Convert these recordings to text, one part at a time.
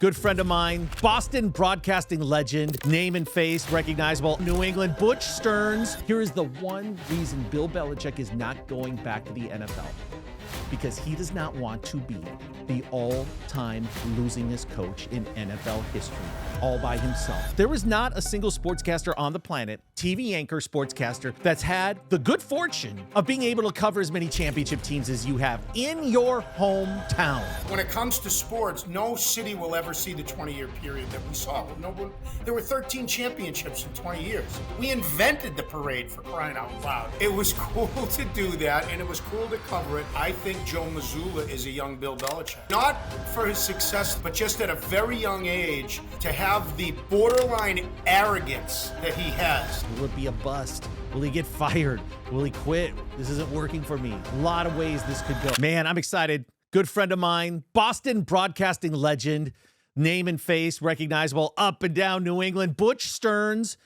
Good friend of mine, Boston broadcasting legend, name and face, recognizable, New England, Butch Stearns. Here is the one reason Bill Belichick is not going back to the NFL. Because he does not want to be the all-time losingest coach in NFL history, all by himself. There is not a single sportscaster on the planet, TV anchor sportscaster, that's had the good fortune of being able to cover as many championship teams as you have in your hometown. When it comes to sports, no city will ever see the 20-year period that we saw. There were 13 championships in 20 years. We invented the parade, for crying out loud. It was cool to do that, and it was cool to cover it. I think Joe Mazzulla is a young Bill Belichick. Not for his success, but just at a very young age to have the borderline arrogance that he has. Will it be a bust? Will he get fired? Will he quit? This isn't working for me. A lot of ways this could go. Man, I'm excited. Good friend of mine, Boston broadcasting legend, name and face, recognizable up and down New England, Butch Stearns.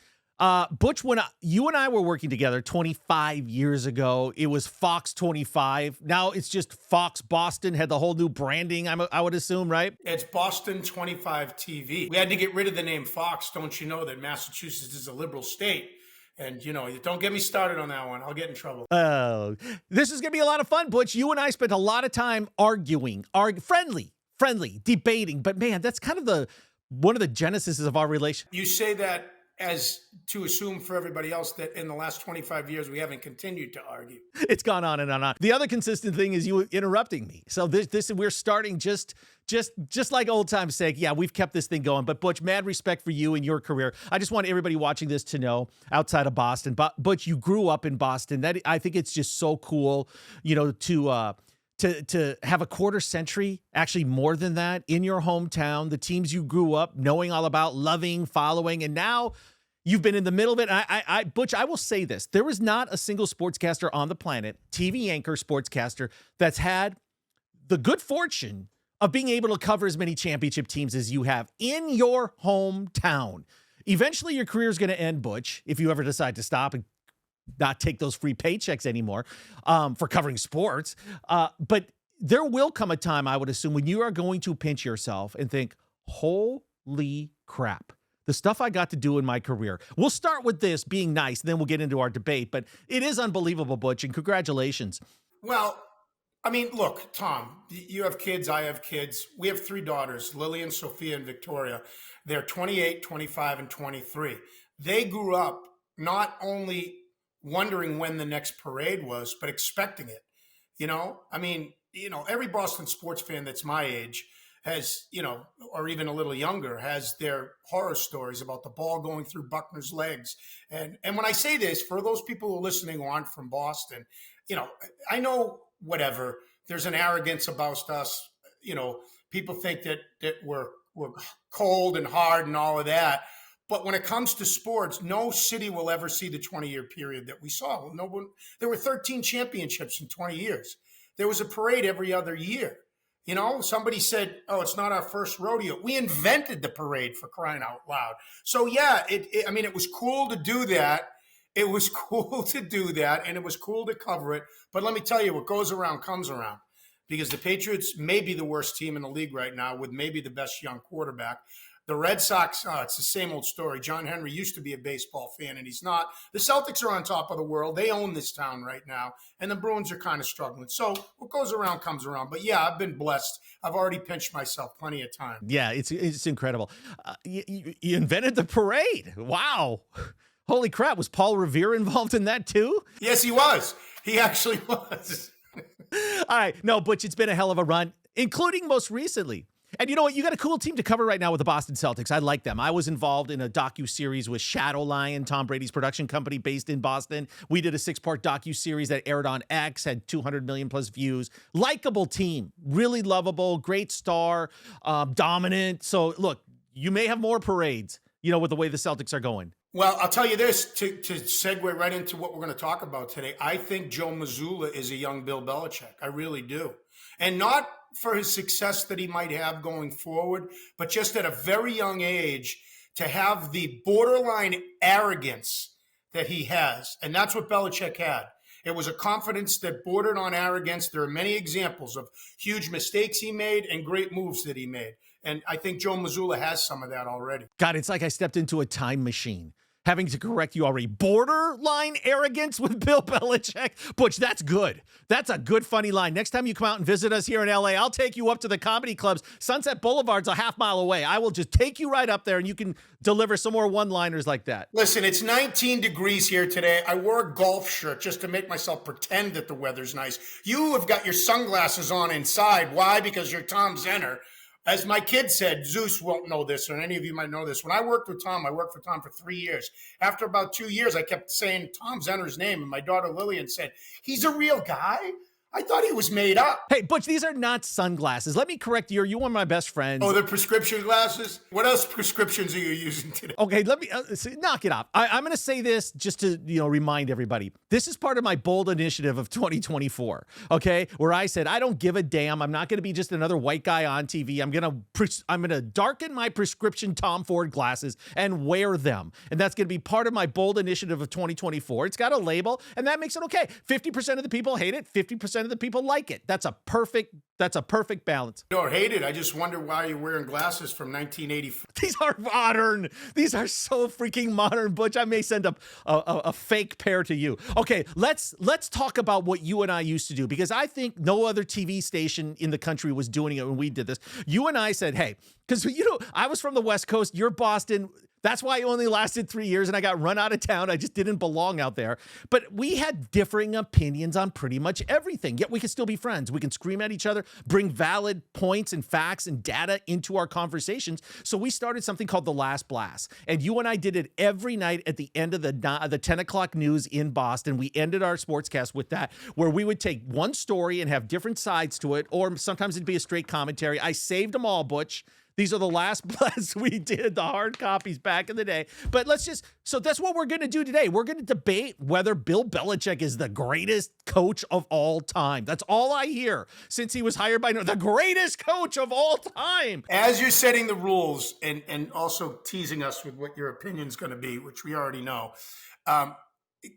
Butch, when you and I were working together 25 years ago, it was Fox 25. Now it's just Fox Boston, had the whole new branding, I would assume, right? It's Boston 25 TV. We had to get rid of the name Fox. Don't you know that Massachusetts is a liberal state? And, you know, don't get me started on that one. I'll get in trouble. Oh, this is going to be a lot of fun, Butch. You and I spent a lot of time arguing, friendly, debating. But, man, that's kind of one of the genesis of our relationship. You say that as to assume for everybody else that in the last 25 years we haven't continued to argue. It's gone on and on and on. The other consistent thing is you interrupting me. So this we're starting just like old times' sake. Yeah, we've kept this thing going. But Butch, mad respect for you and your career. I just want everybody watching this to know, outside of Boston, but Butch, you grew up in Boston. That I think it's just so cool, you know, to have a quarter century, actually more than that, in your hometown, the teams you grew up knowing all about, loving, following, and now you've been in the middle of it. Butch, I will say this. There is not a single sportscaster on the planet, TV anchor sportscaster, that's had the good fortune of being able to cover as many championship teams as you have in your hometown. Eventually, your career is going to end, Butch, if you ever decide to stop and not take those free paychecks anymore for covering sports. But there will come a time, I would assume, when you are going to pinch yourself and think, holy crap, the stuff I got to do in my career. We'll start with this being nice, and then we'll get into our debate. But it is unbelievable, Butch, and congratulations. Well, I mean, look, Tom, you have kids, I have kids. We have three daughters, Lillian, Sophia, and Victoria. They're 28, 25, and 23. They grew up not only wondering when the next parade was, but expecting it. You know, I mean, you know, every Boston sports fan that's my age has, you know, or even a little younger, has their horror stories about the ball going through Buckner's legs. And when I say this, for those people who are listening who aren't from Boston, you know, I know whatever, there's an arrogance about us. You know, people think that we're cold and hard and all of that. But when it comes to sports, no city will ever see the 20-year period that we saw. There were 13 championships in 20 years. There was a parade every other year. You know, somebody said, oh, it's not our first rodeo. We invented the parade, for crying out loud. So, yeah, it was cool to do that. It was cool to do that, and it was cool to cover it. But let me tell you, what goes around comes around, because the Patriots may be the worst team in the league right now with maybe the best young quarterback. The Red Sox, it's the same old story. John Henry used to be a baseball fan, and he's not. The Celtics are on top of the world. They own this town right now, and the Bruins are kind of struggling. So what goes around comes around. But, yeah, I've been blessed. I've already pinched myself plenty of times. Yeah, it's incredible. You invented the parade. Wow. Holy crap. Was Paul Revere involved in that too? Yes, he was. He actually was. All right. No, Butch, it's been a hell of a run, including most recently. And you know what? You got a cool team to cover right now with the Boston Celtics. I like them. I was involved in a docu-series with Shadowlion, Tom Brady's production company based in Boston. We did a 6-part docu-series that aired on X, had 200 million plus views. Likable team, really lovable, great star, dominant. So look, you may have more parades, you know, with the way the Celtics are going. Well, I'll tell you this, to segue right into what we're going to talk about today. I think Joe Mazzulla is a young Bill Belichick. I really do. And not for his success that he might have going forward, but just at a very young age to have the borderline arrogance that he has. And that's what Belichick had. It was a confidence that bordered on arrogance. There are many examples of huge mistakes he made and great moves that he made. And I think Joe Mazzulla has some of that already. God, it's like I stepped into a time machine. Having to correct you already. Borderline arrogance with Bill Belichick. Butch, that's good. That's a good, funny line. Next time you come out and visit us here in LA, I'll take you up to the comedy clubs. Sunset Boulevard's a half mile away. I will just take you right up there and you can deliver some more one-liners like that. Listen, it's 19 degrees here today. I wore a golf shirt just to make myself pretend that the weather's nice. You have got your sunglasses on inside. Why? Because you're Tom Zenner. As my kid said, Zeus won't know this, or any of you might know this. When I worked with Tom, I worked for Tom for 3 years. After about 2 years, I kept saying Tom Zenner's name, and my daughter Lillian said, he's a real guy? I thought he was made up. Hey, Butch, these are not sunglasses. Let me correct you. You're one of my best friends. Oh, they're prescription glasses? What else prescriptions are you using today? Okay, let me knock it off. I'm going to say this just to remind everybody. This is part of my bold initiative of 2024. Okay, where I said I don't give a damn. I'm not going to be just another white guy on TV. I'm going to darken my prescription Tom Ford glasses and wear them, and that's going to be part of my bold initiative of 2024. It's got a label, and that makes it okay. 50% of the people hate it. 50% of the people like it. That's a perfect balance. I don't hate it. I just wonder why you're wearing glasses from 1984. These are modern. These are so freaking modern, Butch. I may send a fake pair to you. Okay, let's talk about what you and I used to do, because I think no other TV station in the country was doing it when we did this. You and I said, hey, because I was from the West Coast, you're Boston. That's why it only lasted 3 years and I got run out of town. I just didn't belong out there. But we had differing opinions on pretty much everything, yet we could still be friends. We can scream at each other, bring valid points and facts and data into our conversations. So we started something called The Last Blast. And you and I did it every night at the end of the 10 o'clock news in Boston. We ended our sportscast with that, where we would take one story and have different sides to it, or sometimes it'd be a straight commentary. I saved them all, Butch. These are the last blasts we did, the hard copies back in the day. But so that's what we're going to do today. We're going to debate whether Bill Belichick is the greatest coach of all time. That's all I hear since he was hired by the greatest coach of all time. As you're setting the rules and also teasing us with what your opinion's going to be, which we already know,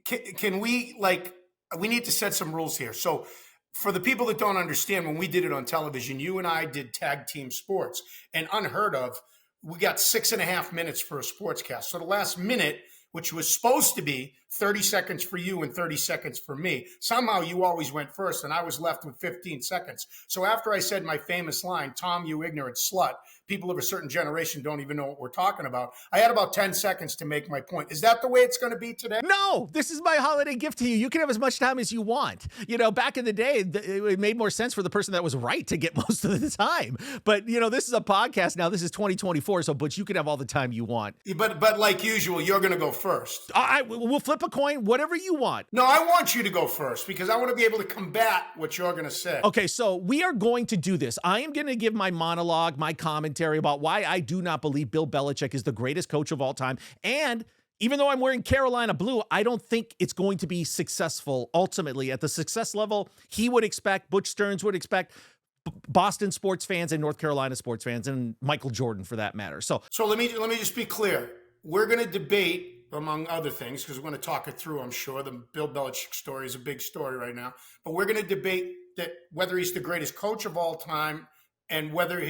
can we need to set some rules here. So for the people that don't understand, when we did it on television, you and I did tag team sports, and unheard of, we got 6.5 minutes for a sportscast. So the last minute, which was supposed to be 30 seconds for you and 30 seconds for me, somehow you always went first and I was left with 15 seconds. So after I said my famous line, Tom, you ignorant slut, people of a certain generation don't even know what we're talking about, I had about 10 seconds to make my point. Is that the way it's going to be today? No, this is my holiday gift to you. You can have as much time as you want. Back in the day, it made more sense for the person that was right to get most of the time. But, this is a podcast now. This is 2024, so Butch, you can have all the time you want. But like usual, you're going to go first. We'll flip a coin, whatever you want. No, I want you to go first because I want to be able to combat what you're going to say. Okay, so we are going to do this. I am going to give my monologue, my commentary about why I do not believe Bill Belichick is the greatest coach of all time. And even though I'm wearing Carolina blue, I don't think it's going to be successful ultimately at the success level he would expect, Butch Stearns would expect, Boston sports fans and North Carolina sports fans, and Michael Jordan for that matter. So let me just be clear. We're going to debate, among other things, because we're going to talk it through, I'm sure. The Bill Belichick story is a big story right now. But we're going to debate that whether he's the greatest coach of all time and whether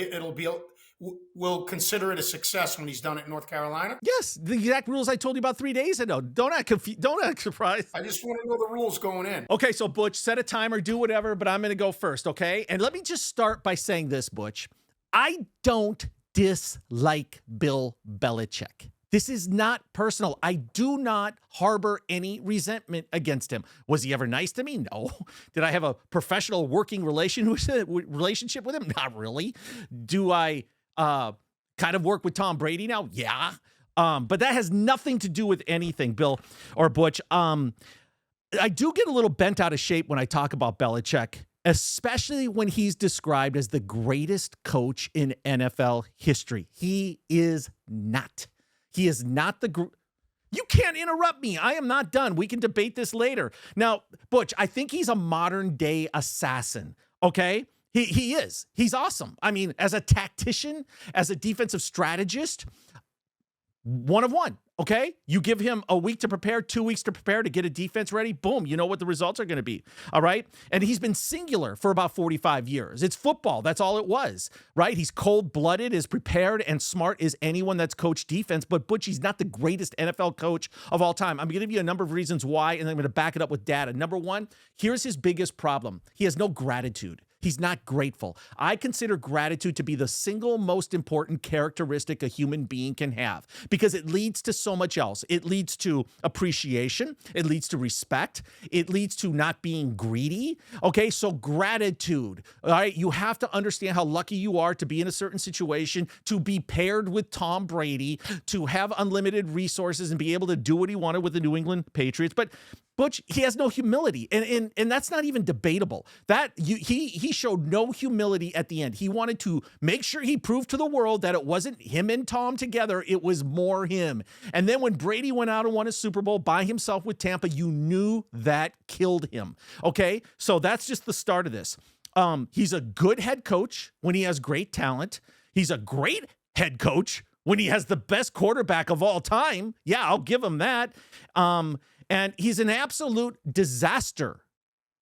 we'll consider it a success when he's done it in North Carolina. Yes, the exact rules I told you about 3 days ago. Don't act confused. Don't act surprised. I just want to know the rules going in. Okay, so Butch, set a timer, do whatever, but I'm going to go first, okay? And let me just start by saying this, Butch. I don't dislike Bill Belichick. This is not personal. I do not harbor any resentment against him. Was he ever nice to me? No. Did I have a professional working relationship with him? Not really. Do I kind of work with Tom Brady now? Yeah. But that has nothing to do with anything, Bill or Butch. I do get a little bent out of shape when I talk about Belichick, especially when he's described as the greatest coach in NFL history. He is not. He is not You can't interrupt me. I am not done. We can debate this later. Now, Butch, I think he's a modern day assassin. Okay? He is. He's awesome. I mean, as a tactician, as a defensive strategist, One of one. Okay. You give him a week to prepare, 2 weeks to prepare to get a defense ready. Boom. You know what the results are going to be. All right. And he's been singular for about 45 years. It's football. That's all it was. Right. He's cold blooded, as prepared and smart as anyone that's coached defense. But Butch, he's not the greatest NFL coach of all time. I'm going to give you a number of reasons why, and I'm going to back it up with data. Number one, here's his biggest problem. He has no gratitude. He's not grateful. I consider gratitude to be the single most important characteristic a human being can have, because it leads to so much else. It leads to appreciation. It leads to respect. It leads to not being greedy. Okay, so gratitude. All right, you have to understand how lucky you are to be in a certain situation, to be paired with Tom Brady, to have unlimited resources and be able to do what he wanted with the New England Patriots. But Butch, he has no humility, and that's not even debatable. He showed no humility at the end. He wanted to make sure he proved to the world that it wasn't him and Tom together, it was more him. And then when Brady went out and won a Super Bowl by himself with Tampa, you knew that killed him. Okay, so that's just the start of this. He's a good head coach when he has great talent. He's a great head coach when he has the best quarterback of all time. Yeah, I'll give him that. And he's an absolute disaster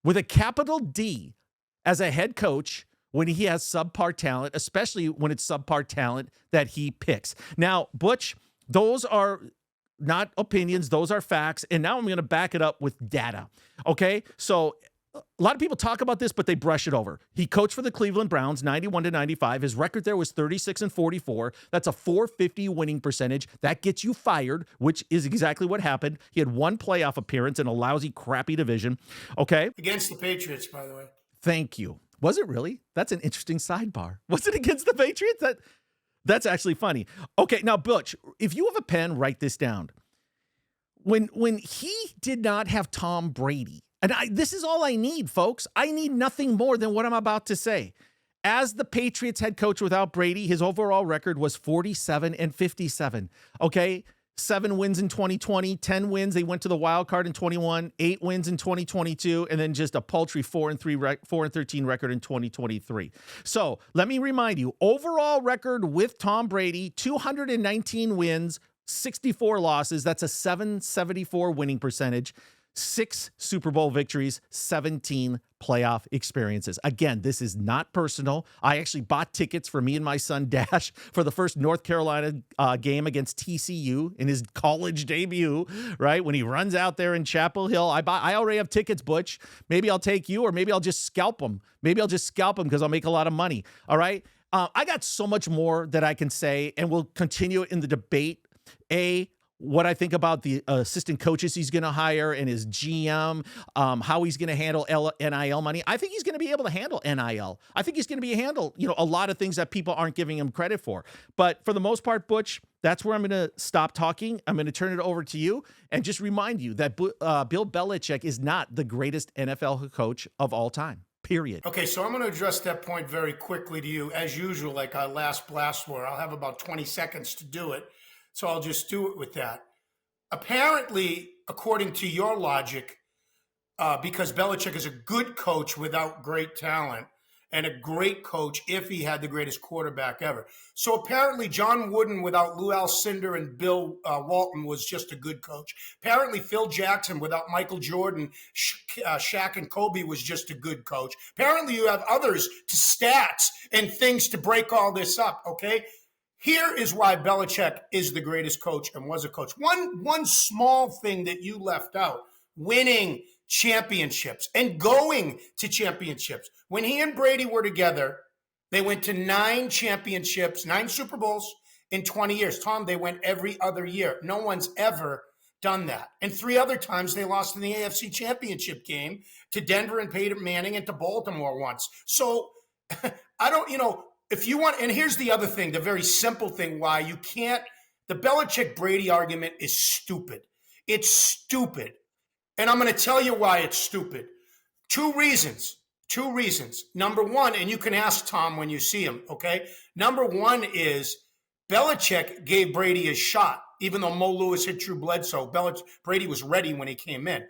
with a capital D as a head coach when he has subpar talent, especially when it's subpar talent that he picks. Now, Butch, those are not opinions. Those are facts. And now I'm going to back it up with data. Okay. So a lot of people talk about this, but they brush it over. He coached for the Cleveland Browns, 91-95. His record there was 36-44. That's a .450 winning percentage. That gets you fired, which is exactly what happened. He had one playoff appearance in a lousy, crappy division. Okay. Against the Patriots, by the way. Thank you. Was it really? That's an interesting sidebar. Was it against the Patriots? That's actually funny. Okay. Now, Butch, if you have a pen, write this down. When he did not have Tom Brady, and this is all I need, folks. I need nothing more than what I'm about to say. As the Patriots head coach without Brady, his overall record was 47-57. Okay, 7 wins in 2020, 10 wins. They went to the wild card in 21, 8 wins in 2022, and then just a paltry 4-13 record in 2023. So let me remind you, overall record with Tom Brady, 219 wins, 64 losses. That's a .774 winning percentage. 6 Super Bowl victories, 17 playoff experiences. Again, this is not personal. I actually bought tickets for me and my son Dash for the first North Carolina game against TCU in his college debut, right? When he runs out there in Chapel Hill. I already have tickets, Butch. Maybe I'll take you, or maybe I'll just scalp him. Maybe I'll just scalp him because I'll make a lot of money. All right? I got so much more that I can say, and we'll continue in the debate. What I think about the assistant coaches he's going to hire and his GM, how he's going to handle NIL money. I think he's going to be able to handle NIL. I think he's going to be handle, a lot of things that people aren't giving him credit for. But for the most part, Butch, that's where I'm going to stop talking. I'm going to turn it over to you and just remind you that Bill Belichick is not the greatest NFL coach of all time. Period. Okay, so I'm going to address that point very quickly to you. As usual, like our last blast war, I'll have about 20 seconds to do it. So I'll just do it with that. Apparently, according to your logic, because Belichick is a good coach without great talent and a great coach if he had the greatest quarterback ever. So apparently John Wooden without Lou Alcindor and Bill Walton was just a good coach. Apparently Phil Jackson without Michael Jordan, Shaq and Kobe was just a good coach. Apparently you have others to stats and things to break all this up, okay? Here is why Belichick is the greatest coach and was a coach. One small thing that you left out, winning championships and going to championships. When he and Brady were together, they went to 9 championships, 9 Super Bowls in 20 years. Tom, they went every other year. No one's ever done that. And 3 other times they lost in the AFC Championship game to Denver and Peyton Manning and to Baltimore once. So I don't, if you want, and here's the other thing, the very simple thing why you can't, the Belichick-Brady argument is stupid. It's stupid. And I'm going to tell you why it's stupid. 2 reasons. Number one, and you can ask Tom when you see him, okay? Number one is Belichick gave Brady a shot, even though Mo Lewis hit Drew Bledsoe. Brady was ready when he came in.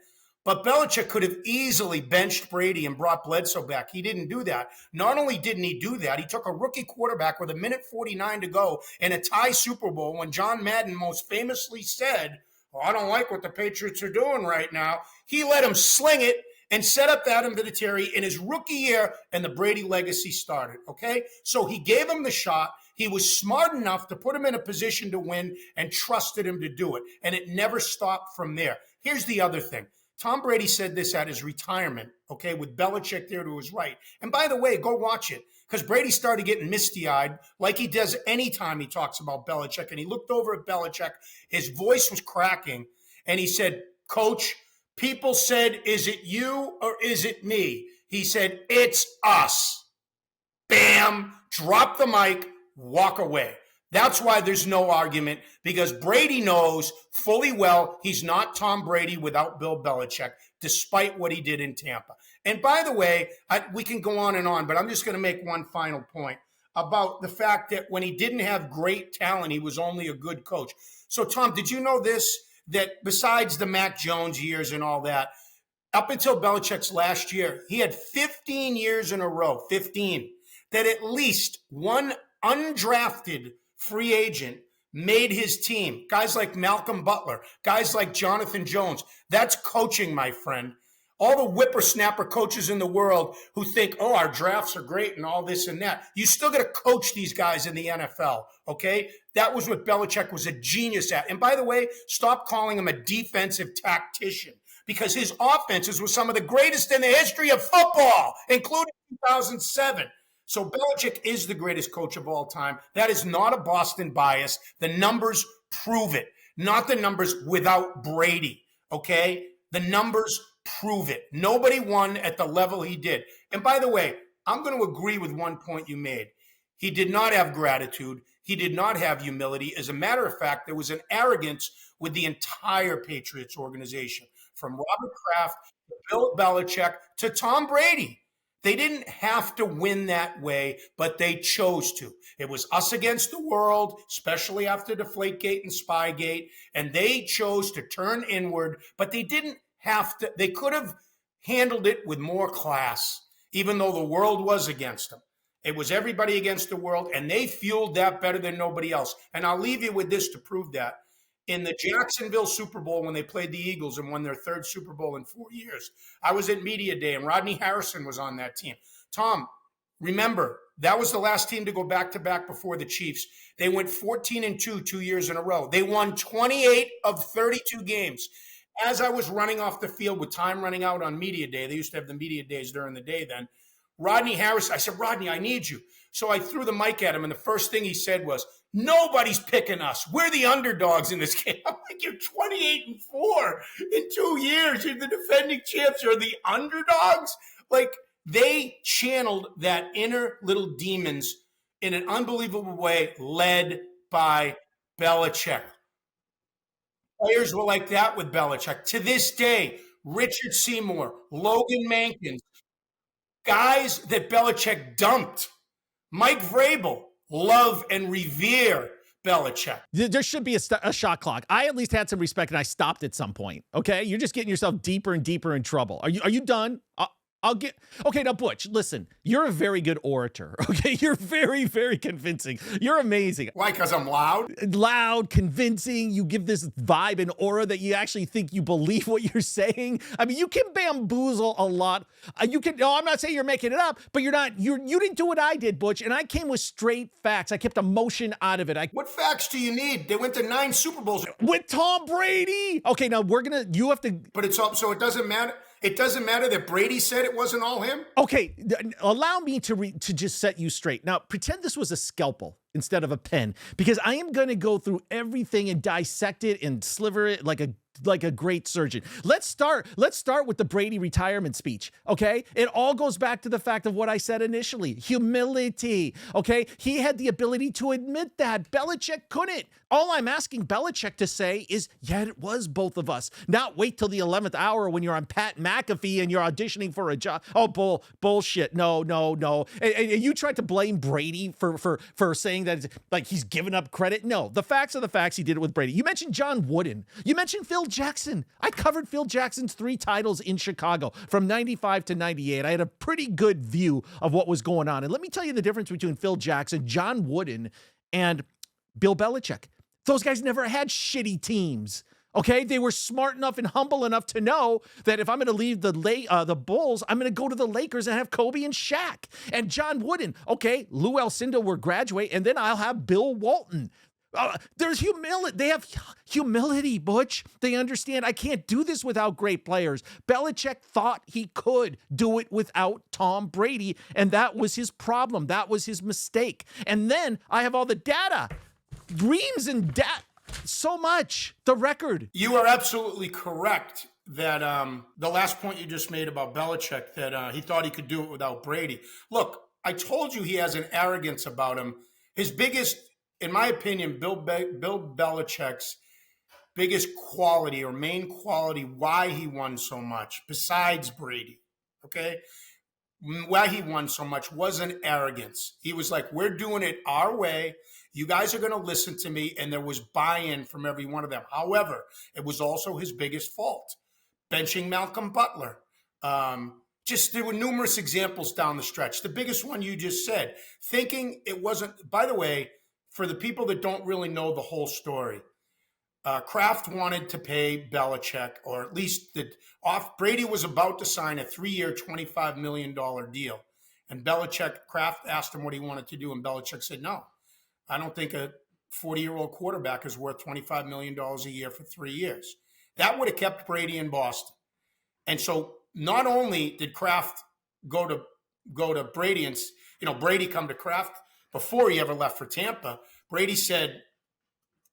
But Belichick could have easily benched Brady and brought Bledsoe back. He didn't do that. Not only didn't he do that, he took a rookie quarterback with 1:49 to go in a tie Super Bowl when John Madden most famously said, "Well, I don't like what the Patriots are doing right now." He let him sling it and set up Adam Vinatieri in his rookie year, and the Brady legacy started, okay? So he gave him the shot. He was smart enough to put him in a position to win and trusted him to do it, and it never stopped from there. Here's the other thing. Tom Brady said this at his retirement, okay, with Belichick there to his right. And by the way, go watch it, because Brady started getting misty-eyed like he does anytime he talks about Belichick. And he looked over at Belichick. His voice was cracking, and he said, "Coach, people said, is it you or is it me?" He said, "It's us." Bam, drop the mic, walk away. That's why there's no argument, because Brady knows fully well he's not Tom Brady without Bill Belichick, despite what he did in Tampa. And by the way, we can go on and on, but I'm just going to make one final point about the fact that when he didn't have great talent, he was only a good coach. So, Tom, did you know this, that besides the Mac Jones years and all that, up until Belichick's last year, he had 15 years in a row, 15, that at least one undrafted free agent made his team. Guys like Malcolm Butler, guys like Jonathan Jones. That's coaching, my friend. All the whippersnapper coaches in the world who think, "Oh, our drafts are great and all this and that." You still got to coach these guys in the NFL, okay? That was what Belichick was a genius at. And by the way, stop calling him a defensive tactician, because his offenses were some of the greatest in the history of football, including 2007. So Belichick is the greatest coach of all time. That is not a Boston bias. The numbers prove it. Not the numbers without Brady, okay? The numbers prove it. Nobody won at the level he did. And by the way, I'm going to agree with one point you made. He did not have gratitude. He did not have humility. As a matter of fact, there was an arrogance with the entire Patriots organization, from Robert Kraft to Bill Belichick to Tom Brady. They didn't have to win that way, but they chose to. It was us against the world, especially after Deflategate and Spygate, and they chose to turn inward, but they didn't have to. They could have handled it with more class, even though the world was against them. It was everybody against the world, and they fueled that better than nobody else. And I'll leave you with this to prove that. In the Jacksonville Super Bowl, when they played the Eagles and won their third Super Bowl in 4 years, I was at Media Day, and Rodney Harrison was on that team. Tom, remember, that was the last team to go back-to-back before the Chiefs. They went 14-2 2 years in a row. They won 28 of 32 games. As I was running off the field with time running out on Media Day, they used to have the Media Days during the day then, Rodney Harrison, I said, "Rodney, I need you." So I threw the mic at him, and the first thing he said was, "Nobody's picking us. We're the underdogs in this game." I'm like, "You're 28-4 in 2 years. You're the defending champs. You're the underdogs." Like, they channeled that inner little demons in an unbelievable way, led by Belichick. Players were like that with Belichick. To this day, Richard Seymour, Logan Mankins, guys that Belichick dumped. Mike Vrabel, love and revere Belichick. There should be a shot clock. I at least had some respect, and I stopped at some point. Okay, you're just getting yourself deeper and deeper in trouble. Are you done? I'll get okay. Now, Butch, listen, you're a very good orator. Okay, you're very, very convincing. You're amazing. Why? Because I'm loud, convincing. You give this vibe and aura that you actually think you believe what you're saying. I mean, you can bamboozle a lot. You can. No, I'm not saying you're making it up, but you're not. You didn't do what I did, Butch, and I came with straight facts. I kept emotion out of it. What facts do you need? They went to 9 Super Bowls with Tom Brady. Okay, now you have to. But it's all, so it doesn't matter. It doesn't matter that Brady said it wasn't all him? Okay, allow me to just set you straight. Now, pretend this was a scalpel instead of a pen, because I am going to go through everything and dissect it and sliver it like a great surgeon. Let's start with the Brady retirement speech, okay? It all goes back to the fact of what I said initially, humility, okay? He had the ability to admit that. Belichick couldn't. All I'm asking Belichick to say is, yeah, it was both of us. Not wait till the 11th hour when you're on Pat McAfee and you're auditioning for a job. Oh, bullshit. No. And you tried to blame Brady for saying that it's like he's given up credit. No, the facts are the facts. He did it with Brady. You mentioned John Wooden. You mentioned Phil Phil Jackson. I covered Phil Jackson's 3 titles in Chicago from 95 to 98. I had a pretty good view of what was going on. And let me tell you the difference between Phil Jackson, John Wooden, and Bill Belichick. Those guys never had shitty teams. Okay, they were smart enough and humble enough to know that if I'm going to leave the Bulls, I'm going to go to the Lakers and have Kobe and Shaq. And John Wooden, okay, Lou Alcindor will graduate, and then I'll have Bill Walton. There's humility. They have humility, Butch. They understand I can't do this without great players. Belichick thought he could do it without Tom Brady, and that was his problem. That was his mistake. And then I have all the data, reams and data. So much. The record. You are absolutely correct that the last point you just made about Belichick, that he thought he could do it without Brady. Look, I told you he has an arrogance about him. His biggest, in my opinion, Bill Belichick's biggest quality or main quality, why he won so much, besides Brady, okay? Why he won so much wasn't arrogance. He was like, we're doing it our way. You guys are going to listen to me. And there was buy-in from every one of them. However, it was also his biggest fault. Benching Malcolm Butler. There were numerous examples down the stretch. The biggest one you just said, thinking it wasn't, by the way, for the people that don't really know the whole story, Kraft wanted to pay Belichick, or at least Brady was about to sign a 3-year, $25 million deal. And Kraft asked him what he wanted to do. And Belichick said, no. I don't think a 40-year-old quarterback is worth $25 million a year for 3 years. That would have kept Brady in Boston. And so not only did Kraft go to Brady and, Brady come to Kraft before he ever left for Tampa, Brady said,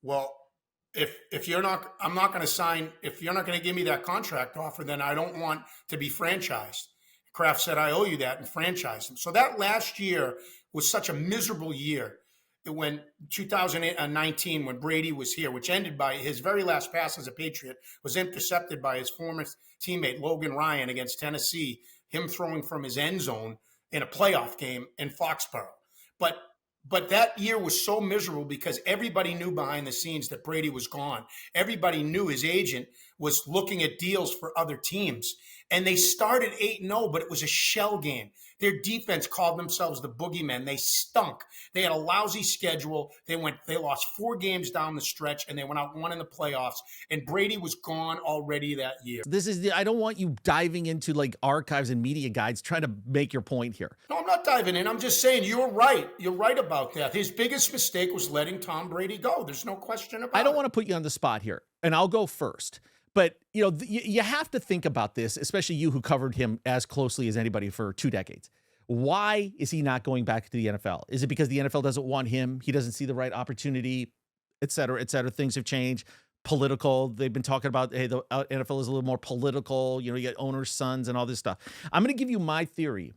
well, if you're not, I'm not going to sign, if you're not going to give me that contract offer, then I don't want to be franchised. Kraft said, I owe you that, and franchised him. So that last year was such a miserable year. When 2019, when Brady was here, which ended by his very last pass as a Patriot, was intercepted by his former teammate Logan Ryan against Tennessee, him throwing from his end zone in a playoff game in Foxborough. But that year was so miserable because everybody knew behind the scenes that Brady was gone. Everybody knew his agent was looking at deals for other teams. And they started 8-0, but it was a shell game. Their defense called themselves the boogeymen. They stunk. They had a lousy schedule. They lost 4 games down the stretch, and they went out 1 in the playoffs. And Brady was gone already that year. I don't want you diving into like archives and media guides trying to make your point here. No, I'm not diving in. I'm just saying you're right. You're right about that. His biggest mistake was letting Tom Brady go. There's no question about it. I don't want to put you on the spot here, and I'll go first. But, you have to think about this, especially you who covered him as closely as anybody for 2 decades. Why is he not going back to the NFL? Is it because the NFL doesn't want him? He doesn't see the right opportunity, et cetera, et cetera. Things have changed. Political. They've been talking about, hey, the NFL is a little more political. You get owners' sons and all this stuff. I'm going to give you my theory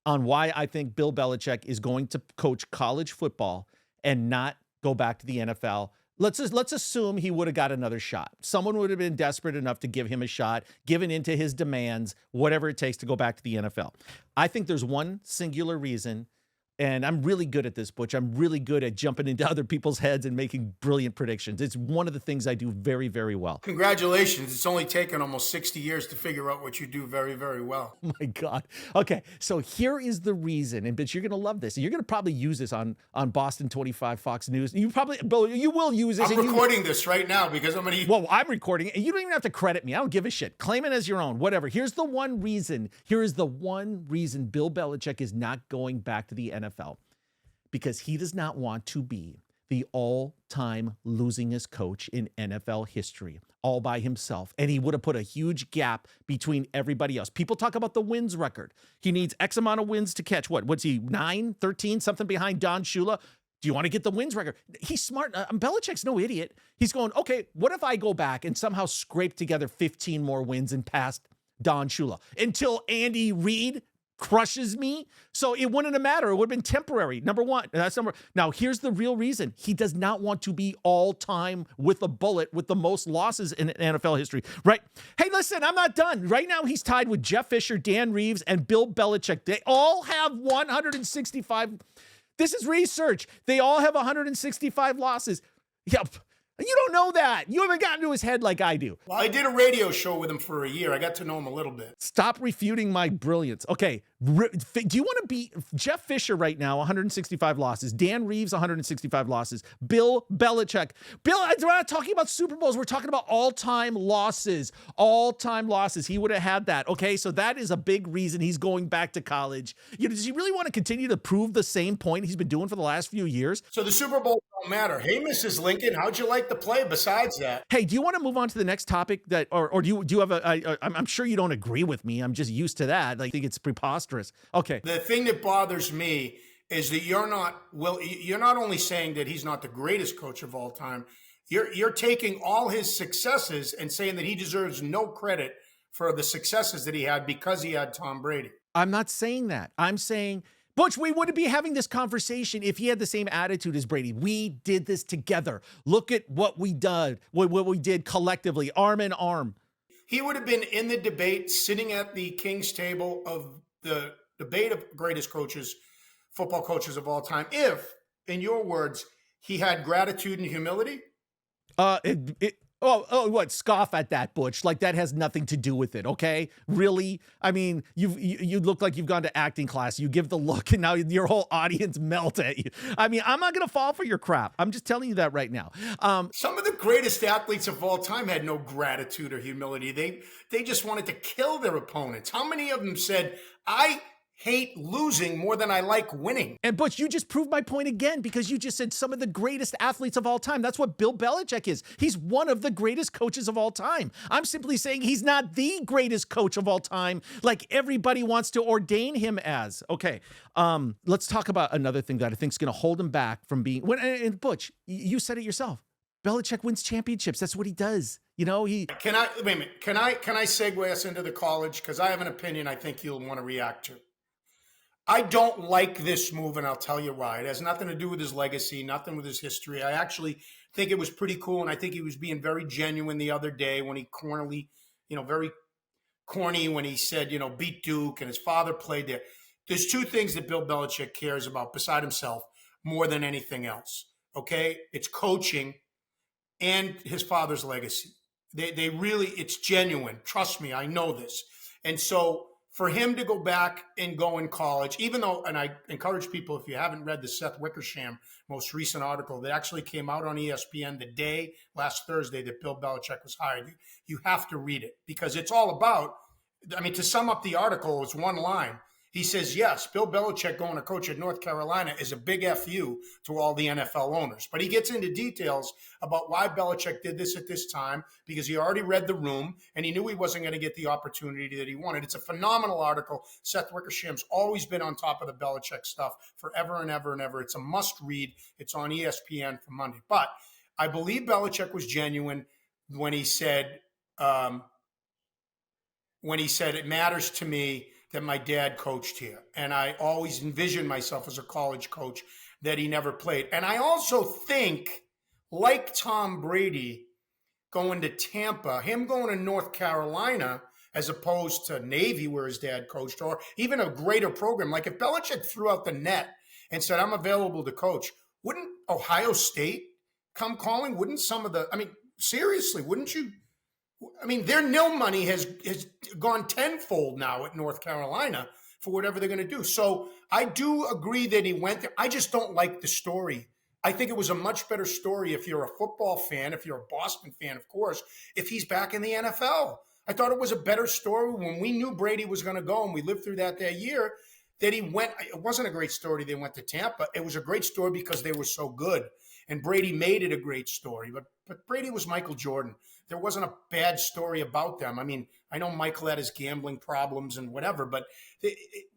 on why I think Bill Belichick is going to coach college football and not go back to the NFL. Let's assume he would have got another shot. Someone would have been desperate enough to give him a shot, given into his demands, whatever it takes to go back to the NFL. I think there's one singular reason, and I'm really good at this, Butch. I'm really good at jumping into other people's heads and making brilliant predictions. It's one of the things I do very, very well. Congratulations. It's only taken almost 60 years to figure out what you do very, very well. Oh my God. Okay, so here is the reason, and Butch, you're going to love this. You're going to probably use this on Boston 25 Fox News. You will use this. I'm recording this right now because I'm going to... Well, I'm recording it. You don't even have to credit me. I don't give a shit. Claim it as your own, whatever. Here's the one reason. Here is the one reason Bill Belichick is not going back to the NFL. Because he does not want to be the all-time losingest coach in NFL history, all by himself. And he would have put a huge gap between everybody else. People talk about the wins record. He needs X amount of wins to catch. What's he, 9, 13, something behind Don Shula? Do you want to get the wins record? He's smart. Belichick's no idiot. He's going, okay, what if I go back and somehow scrape together 15 more wins and pass Don Shula until Andy Reid crushes me? So it wouldn't have mattered. It would have been temporary. Number one. Now, here's the real reason. He does not want to be all-time with a bullet with the most losses in NFL history, right? Hey, listen, I'm not done. Right now, he's tied with Jeff Fisher, Dan Reeves, and Bill Belichick. They all have 165. This is research. They all have 165 losses. Yep. You don't know that. You haven't gotten to his head like I do. Well, I did a radio show with him for a year. I got to know him a little bit. Stop refuting my brilliance. Okay. Do you want to be Jeff Fisher right now? 165 losses. Dan Reeves, 165 losses. Bill Belichick. Bill, we're not talking about Super Bowls. We're talking about all-time losses. All-time losses. He would have had that. Okay. So that is a big reason he's going back to college. Does he really want to continue to prove the same point he's been doing for the last few years? So the Super Bowl don't matter. Hey, Mrs. Lincoln, how'd you like the play besides that? Hey, do you want to move on to the next topic or do you have I'm sure you don't agree with me. I'm just used to that. I think it's preposterous. Okay. The thing that bothers me is that you're not only saying that he's not the greatest coach of all time, you're taking all his successes and saying that he deserves no credit for the successes that he had because he had Tom Brady. I'm not saying that. I'm saying, Butch, we wouldn't be having this conversation if he had the same attitude as Brady. We did this together. Look at what we did, what we did collectively, arm in arm. He would have been in the debate, sitting at the king's table of the debate of greatest coaches, football coaches of all time, if, in your words, he had gratitude and humility. What? Scoff at that, Butch. Like that has nothing to do with it. Okay. Really? I mean, you look like you've gone to acting class. You give the look and now your whole audience melt at you. I mean, I'm not going to fall for your crap. I'm just telling you that right now. Some of the greatest athletes of all time had no gratitude or humility. They just wanted to kill their opponents. How many of them said, I hate losing more than I like winning? And Butch, you just proved my point again because you just said some of the greatest athletes of all time. That's what Bill Belichick is. He's one of the greatest coaches of all time. I'm simply saying he's not the greatest coach of all time like everybody wants to ordain him as. Okay, let's talk about another thing that I think is going to hold him back from being... And Butch, you said it yourself. Belichick wins championships. That's what he does. Can I segue us into the college? Because I have an opinion I think you'll want to react to. I don't like this move, and I'll tell you why. It has nothing to do with his legacy, nothing with his history. I actually think it was pretty cool, and I think he was being very genuine the other day when he very corny when he said, beat Duke, and his father played there. There's two things that Bill Belichick cares about beside himself more than anything else, okay? It's coaching and his father's legacy. They really, it's genuine. Trust me, I know this. And so for him to go back and go in college, even though, and I encourage people, if you haven't read the Seth Wickersham most recent article that actually came out on ESPN the day last Thursday that Bill Belichick was hired, you have to read it because it's all about, to sum up the article, it's one line. He says, yes, Bill Belichick going to coach at North Carolina is a big FU to all the NFL owners. But he gets into details about why Belichick did this at this time because he already read the room and he knew he wasn't going to get the opportunity that he wanted. It's a phenomenal article. Seth Wickersham's always been on top of the Belichick stuff forever and ever and ever. It's a must read. It's on ESPN for Monday. But I believe Belichick was genuine when he said it matters to me that my dad coached here. And I always envisioned myself as a college coach that he never played. And I also think, like Tom Brady going to Tampa, him going to North Carolina as opposed to Navy where his dad coached, or even a greater program. Like if Belichick threw out the net and said, I'm available to coach, wouldn't Ohio State come calling? Wouldn't seriously, wouldn't you? Their nil money has gone tenfold now at North Carolina for whatever they're going to do. So I do agree that he went there. I just don't like the story. I think it was a much better story if you're a football fan, if you're a Boston fan, of course, if he's back in the NFL. I thought it was a better story when we knew Brady was going to go and we lived through that year that he went. It wasn't a great story they went to Tampa. It was a great story because they were so good. And Brady made it a great story. But Brady was Michael Jordan. There wasn't a bad story about them. I know Michael had his gambling problems and whatever, but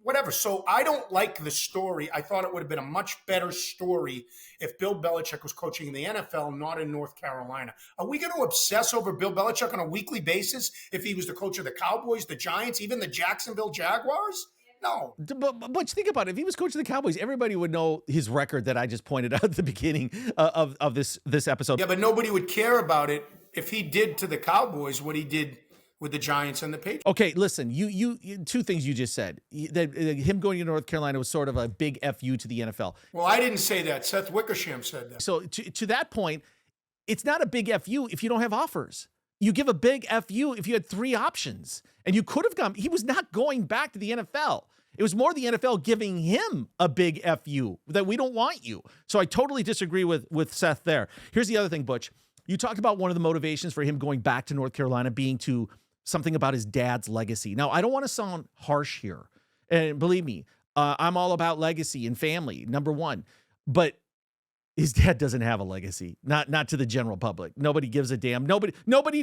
whatever. So I don't like the story. I thought it would have been a much better story if Bill Belichick was coaching in the NFL, not in North Carolina. Are we going to obsess over Bill Belichick on a weekly basis if he was the coach of the Cowboys, the Giants, even the Jacksonville Jaguars? No. But think about it. If he was coach of the Cowboys, everybody would know his record that I just pointed out at the beginning of this episode. Yeah, but nobody would care about it if he did to the Cowboys what he did with the Giants and the Patriots. Okay, listen, you two things you just said. That him going to North Carolina was sort of a big FU to the NFL. Well, I didn't say that. Seth Wickersham said that. So to that point, it's not a big FU if you don't have offers. You give a big FU if you had 3 options, and you could have gone. He was not going back to the NFL. It was more the NFL giving him a big FU that we don't want you. So I totally disagree with Seth there. Here's the other thing, Butch. You talked about one of the motivations for him going back to North Carolina being to something about his dad's legacy. Now, I don't want to sound harsh here. And believe me, I'm all about legacy and family, number one. But his dad doesn't have a legacy, not to the general public. Nobody gives a damn. Nobody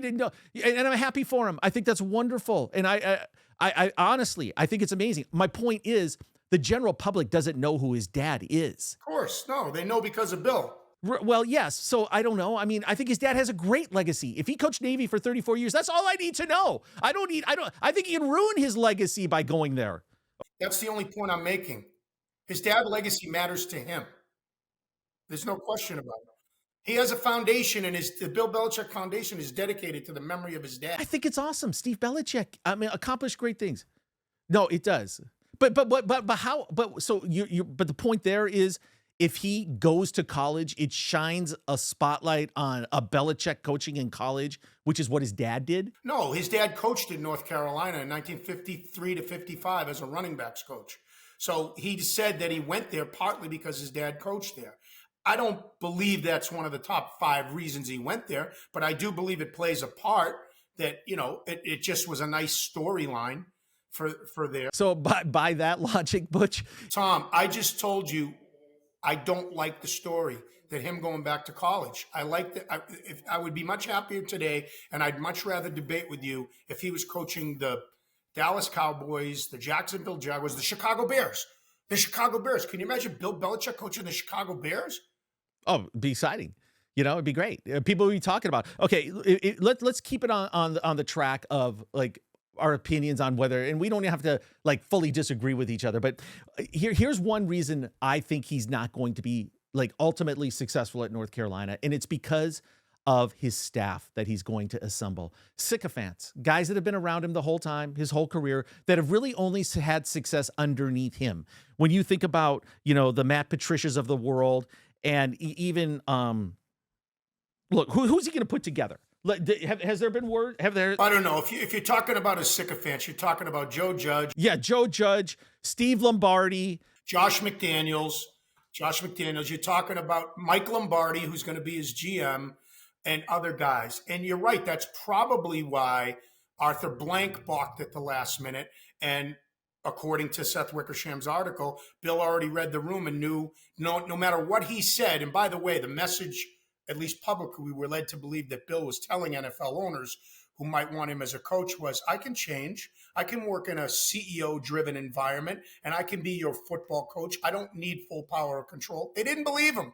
didn't know. And I'm happy for him. I think that's wonderful. And I honestly, I think it's amazing. My point is the general public doesn't know who his dad is. Of course, no, they know because of Bill. Well, yes. So I don't know. I mean, I think his dad has a great legacy. If he coached Navy for 34 years, that's all I need to know. I think he can ruin his legacy by going there. That's the only point I'm making. His dad's legacy matters to him. There's no question about it. He has a foundation, and the Bill Belichick Foundation is dedicated to the memory of his dad. I think it's awesome. Steve Belichick, I mean, accomplished great things. No, it does. But how? But so but the point there is, if he goes to college, it shines a spotlight on a Belichick coaching in college, which is what his dad did. No, his dad coached in North Carolina in 1953 to 55 as a running backs coach. So he said that he went there partly because his dad coached there. I don't believe that's one of the top 5 reasons he went there, but I do believe it plays a part that, it just was a nice storyline for there. So by that logic, Butch. Tom, I just told you I don't like the story that him going back to college. I would be much happier today, and I'd much rather debate with you if he was coaching the Dallas Cowboys, the Jacksonville Jaguars, the Chicago Bears. The Chicago Bears. Can you imagine Bill Belichick coaching the Chicago Bears? Oh, it'd be exciting. It'd be great. People would be talking about. Okay, let's keep it on the track of like our opinions on whether, and we don't have to like fully disagree with each other. But here's one reason I think he's not going to be like ultimately successful at North Carolina, and it's because of his staff that he's going to assemble. Sycophants, guys that have been around him the whole time, his whole career, that have really only had success underneath him. When you think about, the Matt Patricias of the world, and even, look, who's he going to put together? Has there been word? I don't know. If you're talking about a sycophant, you're talking about Joe Judge. Yeah, Joe Judge, Steve Lombardi. Josh McDaniels. You're talking about Mike Lombardi, who's going to be his GM, and other guys. And you're right. That's probably why Arthur Blank balked at the last minute. And according to Seth Wickersham's article, Bill already read the room and knew no matter what he said. And by the way, the message, at least publicly, we were led to believe that Bill was telling NFL owners who might want him as a coach was, I can change. I can work in a CEO-driven environment, and I can be your football coach. I don't need full power or control. They didn't believe him.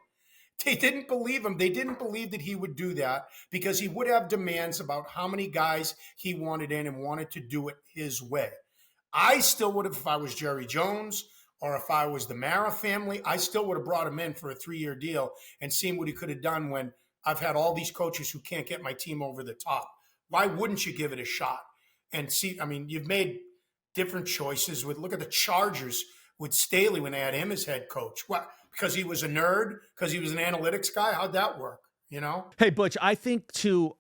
They didn't believe him. They didn't believe that he would do that because he would have demands about how many guys he wanted in and wanted to do it his way. I still would have, if I was Jerry Jones or if I was the Mara family, I still would have brought him in for a 3-year deal and seen what he could have done when I've had all these coaches who can't get my team over the top. Why wouldn't you give it a shot? And see, I mean, you've made different choices. Look at the Chargers with Staley when they had him as head coach. What? Because he was a nerd? Because he was an analytics guy? How'd that work? Hey, Butch, I think too,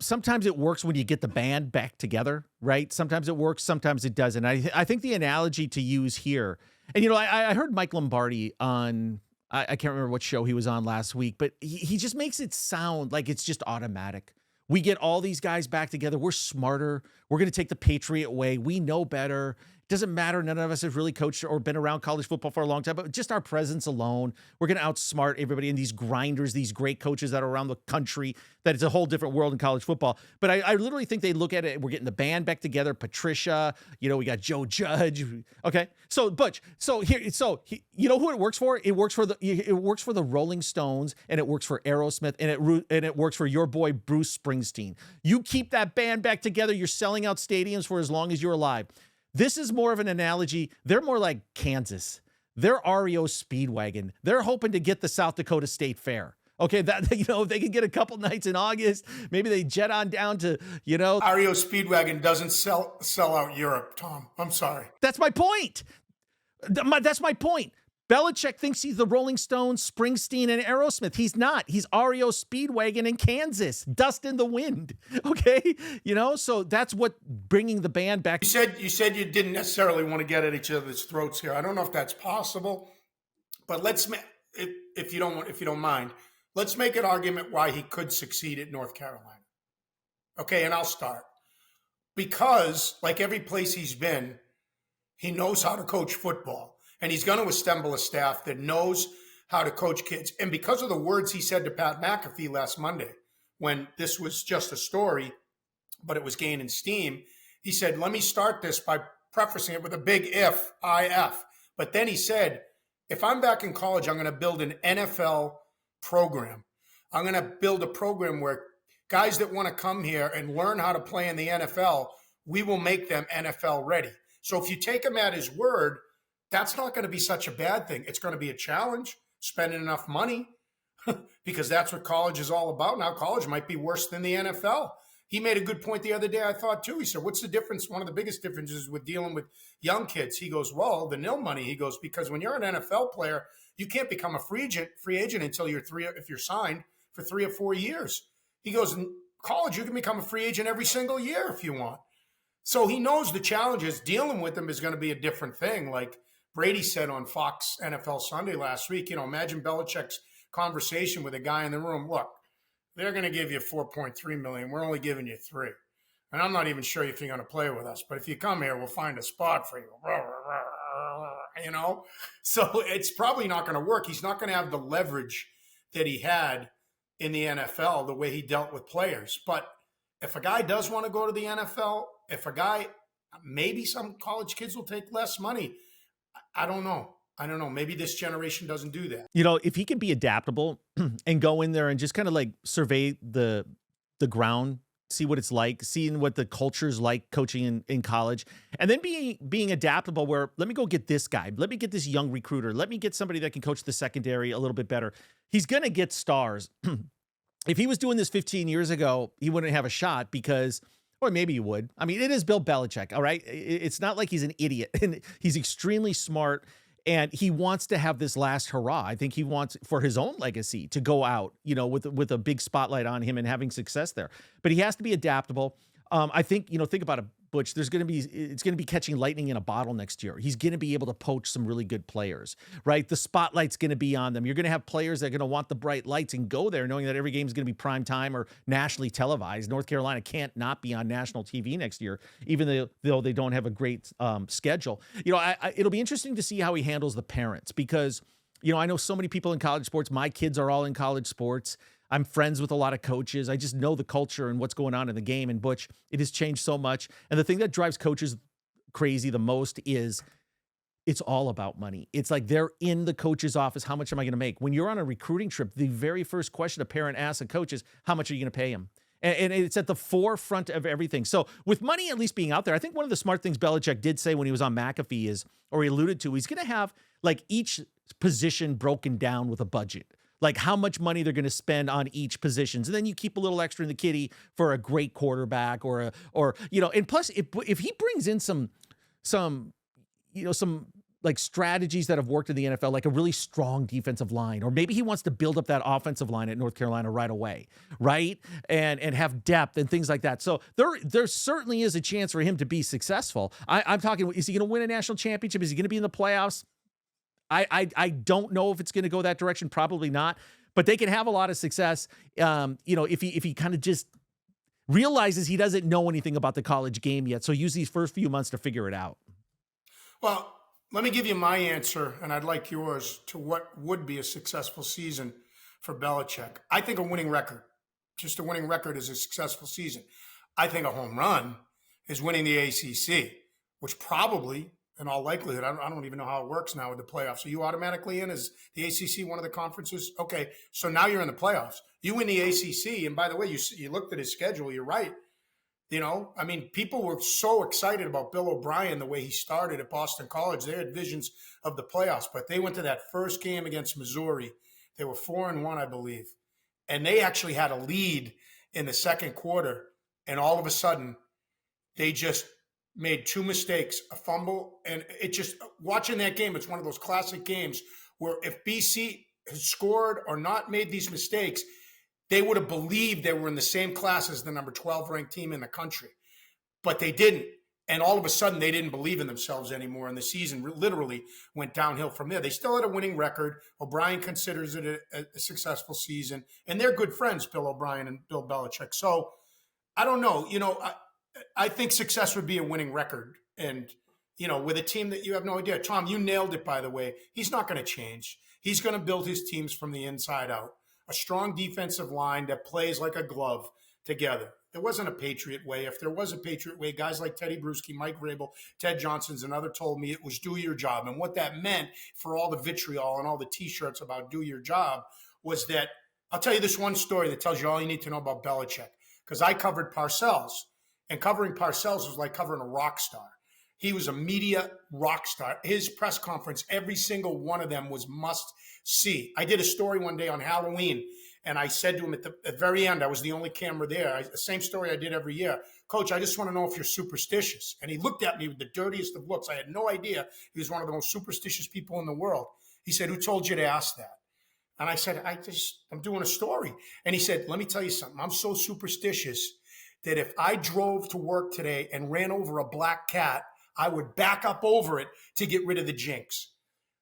sometimes it works when you get the band back together, right? Sometimes it works, sometimes it doesn't. I think the analogy to use here, and I heard Mike Lombardi on, I can't remember what show he was on last week, but he just makes it sound like it's just automatic. We get all these guys back together. We're smarter. We're going to take the Patriot way. We know better. Doesn't matter. None of us have really coached or been around college football for a long time, but just our presence alone, we're going to outsmart everybody. And these grinders, these great coaches that are around the country, that it's a whole different world in college football. But I literally think they look at it. We're getting the band back together. Patricia, we got Joe Judge. Okay. So Butch, you know who it works for? It works for the Rolling Stones, and it works for Aerosmith, and it works for your boy, Bruce Springsteen. You keep that band back together. You're selling out stadiums for as long as you're alive. This is more of an analogy. They're more like Kansas. They're REO Speedwagon. They're hoping to get the South Dakota State Fair. Okay, that if they can get a couple nights in August, maybe they jet on down to, REO Speedwagon doesn't sell out Europe, Tom. I'm sorry. That's my point. That's my point. Belichick thinks he's the Rolling Stones, Springsteen, and Aerosmith. He's not. He's REO Speedwagon in Kansas. Dust in the wind. Okay? So that's what bringing the band back. You said you didn't necessarily want to get at each other's throats here. I don't know if that's possible, but if you don't mind, let's make an argument why he could succeed at North Carolina. Okay, and I'll start. Because, like every place he's been, he knows how to coach football. And he's going to assemble a staff that knows how to coach kids. And because of the words he said to Pat McAfee last Monday, when this was just a story, but it was gaining steam, he said, let me start this by prefacing it with a big if. But then he said, if I'm back in college, I'm going to build an NFL program. I'm going to build a program where guys that want to come here and learn how to play in the NFL, we will make them NFL ready. So if you take him at his word, that's not going to be such a bad thing. It's going to be a challenge, spending enough money, because that's what college is all about. Now, college might be worse than the NFL. He made a good point the other day, I thought, too. He said, what's the difference? One of the biggest differences with dealing with young kids. He goes, well, the nil money. He goes, because when you're an NFL player, you can't become a free agent until if you're signed for 3 or 4 years. He goes, in college, you can become a free agent every single year if you want. So he knows the challenges. Dealing with them is going to be a different thing. Like Brady said on Fox NFL Sunday last week, imagine Belichick's conversation with a guy in the room. Look, they're going to give you $4.3 million. We're only giving you $3 million. And I'm not even sure if you're going to play with us. But if you come here, we'll find a spot for you. So it's probably not going to work. He's not going to have the leverage that he had in the NFL, the way he dealt with players. But if a guy does want to go to the NFL, maybe some college kids will take less money. I don't know. Maybe this generation doesn't do that. If he can be adaptable and go in there and just kind of like survey the ground, see what it's like, seeing what the culture's like coaching in college, and then being adaptable where, let me go get this guy. Let me get this young recruiter. Let me get somebody that can coach the secondary a little bit better. He's going to get stars. If he was doing this 15 years ago, he wouldn't have a shot because, or maybe he would. I mean, it is Bill Belichick, all right? It's not like he's an idiot. And he's extremely smart, and he wants to have this last hurrah. I think he wants, for his own legacy, to go out, with a big spotlight on him and having success there. But he has to be adaptable. I think, think about it, Butch, it's going to be catching lightning in a bottle next year. He's going to be able to poach some really good players, right? The spotlight's going to be on them. You're going to have players that are going to want the bright lights and go there knowing that every game is going to be prime time or nationally televised. North Carolina can't not be on national TV next year, even though they don't have a great schedule. It'll be interesting to see how he handles the parents because, I know so many people in college sports. My kids are all in college sports. I'm friends with a lot of coaches. I just know the culture and what's going on in the game. And Butch, it has changed so much. And the thing that drives coaches crazy the most is it's all about money. It's like they're in the coach's office. How much am I going to make? When you're on a recruiting trip, the very first question a parent asks a coach is, how much are you going to pay him? And it's at the forefront of everything. So with money at least being out there, I think one of the smart things Belichick did say when he was on McAfee is, or he alluded to, he's going to have like each position broken down with a budget. Like how much money they're going to spend on each positions. And then you keep a little extra in the kitty for a great quarterback or and plus if he brings in some like strategies that have worked in the NFL, like a really strong defensive line, or maybe he wants to build up that offensive line at North Carolina right away, right? And have depth and things like that. So there certainly is a chance for him to be successful. I'm talking, is he going to win a national championship? Is he going to be in the playoffs? I don't know if it's going to go that direction. Probably not. But they can have a lot of success, if he kind of just realizes he doesn't know anything about the college game yet. So use these first few months to figure it out. Well, let me give you my answer, and I'd like yours, to what would be a successful season for Belichick. I think a winning record, just a winning record, is a successful season. I think a home run is winning the ACC, which probably, in all likelihood, I don't even know how it works now with the playoffs. Are you automatically in? Is the ACC one of the conferences? Okay, so now you're in the playoffs. You win the ACC, and by the way, you looked at his schedule. You're right. People were so excited about Bill O'Brien, the way he started at Boston College. They had visions of the playoffs, but they went to that first game against Missouri. They were 4-1, I believe, and they actually had a lead in the second quarter, and all of a sudden, they just made two mistakes, a fumble, and it just watching that game. It's one of those classic games where if BC had scored or not made these mistakes, they would have believed they were in the same class as the number 12 ranked team in the country, but they didn't. And all of a sudden, they didn't believe in themselves anymore, and the season literally went downhill from there. They still had a winning record. O'Brien considers it a successful season, and they're good friends, Bill O'Brien and Bill Belichick. So I don't know. I think success would be a winning record, and with a team that you have no idea. Tom, you nailed it. By the way, he's not going to change. He's going to build his teams from the inside out. A strong defensive line that plays like a glove together. There wasn't a Patriot way. If there was a Patriot way, guys like Teddy Bruschi, Mike Vrabel, Ted Johnson's another told me it was do your job. And what that meant for all the vitriol and all the T-shirts about do your job was that I'll tell you this one story that tells you all you need to know about Belichick. Because I covered Parcells, and covering Parcells was like covering a rock star. He was a media rock star. His press conference, every single one of them was must see. I did a story one day on Halloween, and I said to him at the very end, I was the only camera there. The same story I did every year. Coach, I just want to know if you're superstitious. And he looked at me with the dirtiest of looks. I had no idea he was one of the most superstitious people in the world. He said, who told you to ask that? And I said, I'm doing a story. And he said, let me tell you something. I'm so superstitious that if I drove to work today and ran over a black cat, I would back up over it to get rid of the jinx.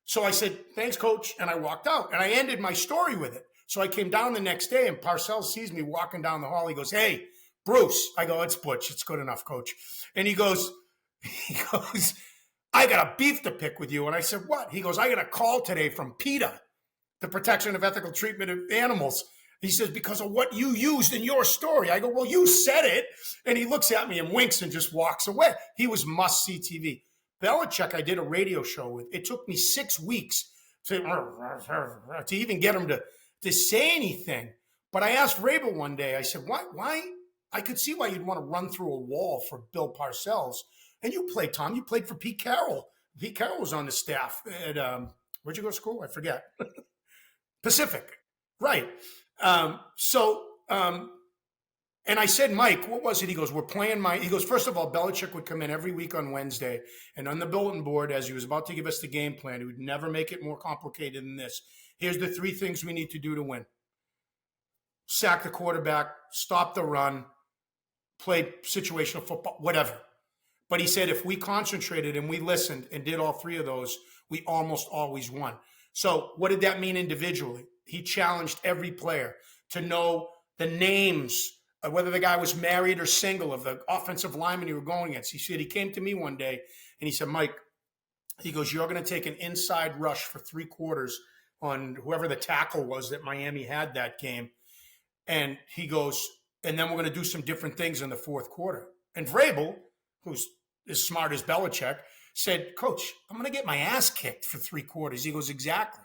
So I said, thanks, Coach. And I walked out, and I ended my story with it. So I came down the next day, and Parcells sees me walking down the hall. He goes, hey, Bruce. I go, it's Butch. It's good enough, Coach. And he goes, I got a beef to pick with you. And I said, what? He goes, I got a call today from PETA, the Protection of Ethical Treatment of Animals. He says, because of what you used in your story. I go, well, you said it. And he looks at me and winks and just walks away. He was must-see TV. Belichick, I did a radio show with. It took me 6 weeks to even get him to say anything. But I asked Vrabel one day, I said, why? I could see why you'd want to run through a wall for Bill Parcells. And you played, Tom. You played for Pete Carroll. Pete Carroll was on the staff at, where'd you go to school? I forget. Pacific. Right. And I said, Mike, what was it? He goes, he goes, first of all, Belichick would come in every week on Wednesday, and on the bulletin board, as he was about to give us the game plan, he would never make it more complicated than this. Here's the 3 things we need to do to win. Sack the quarterback, stop the run, play situational football, whatever. But he said, if we concentrated and we listened and did all 3 of those, we almost always won. So what did that mean individually? He challenged every player to know the names, whether the guy was married or single, of the offensive lineman you were going against. He said, he came to me one day and he said, Mike, he goes, you're going to take an inside rush for 3 quarters on whoever the tackle was that Miami had that game. And he goes, and then we're going to do some different things in the 4th quarter. And Vrabel, who's as smart as Belichick, said, Coach, I'm going to get my ass kicked for 3 quarters. He goes, exactly.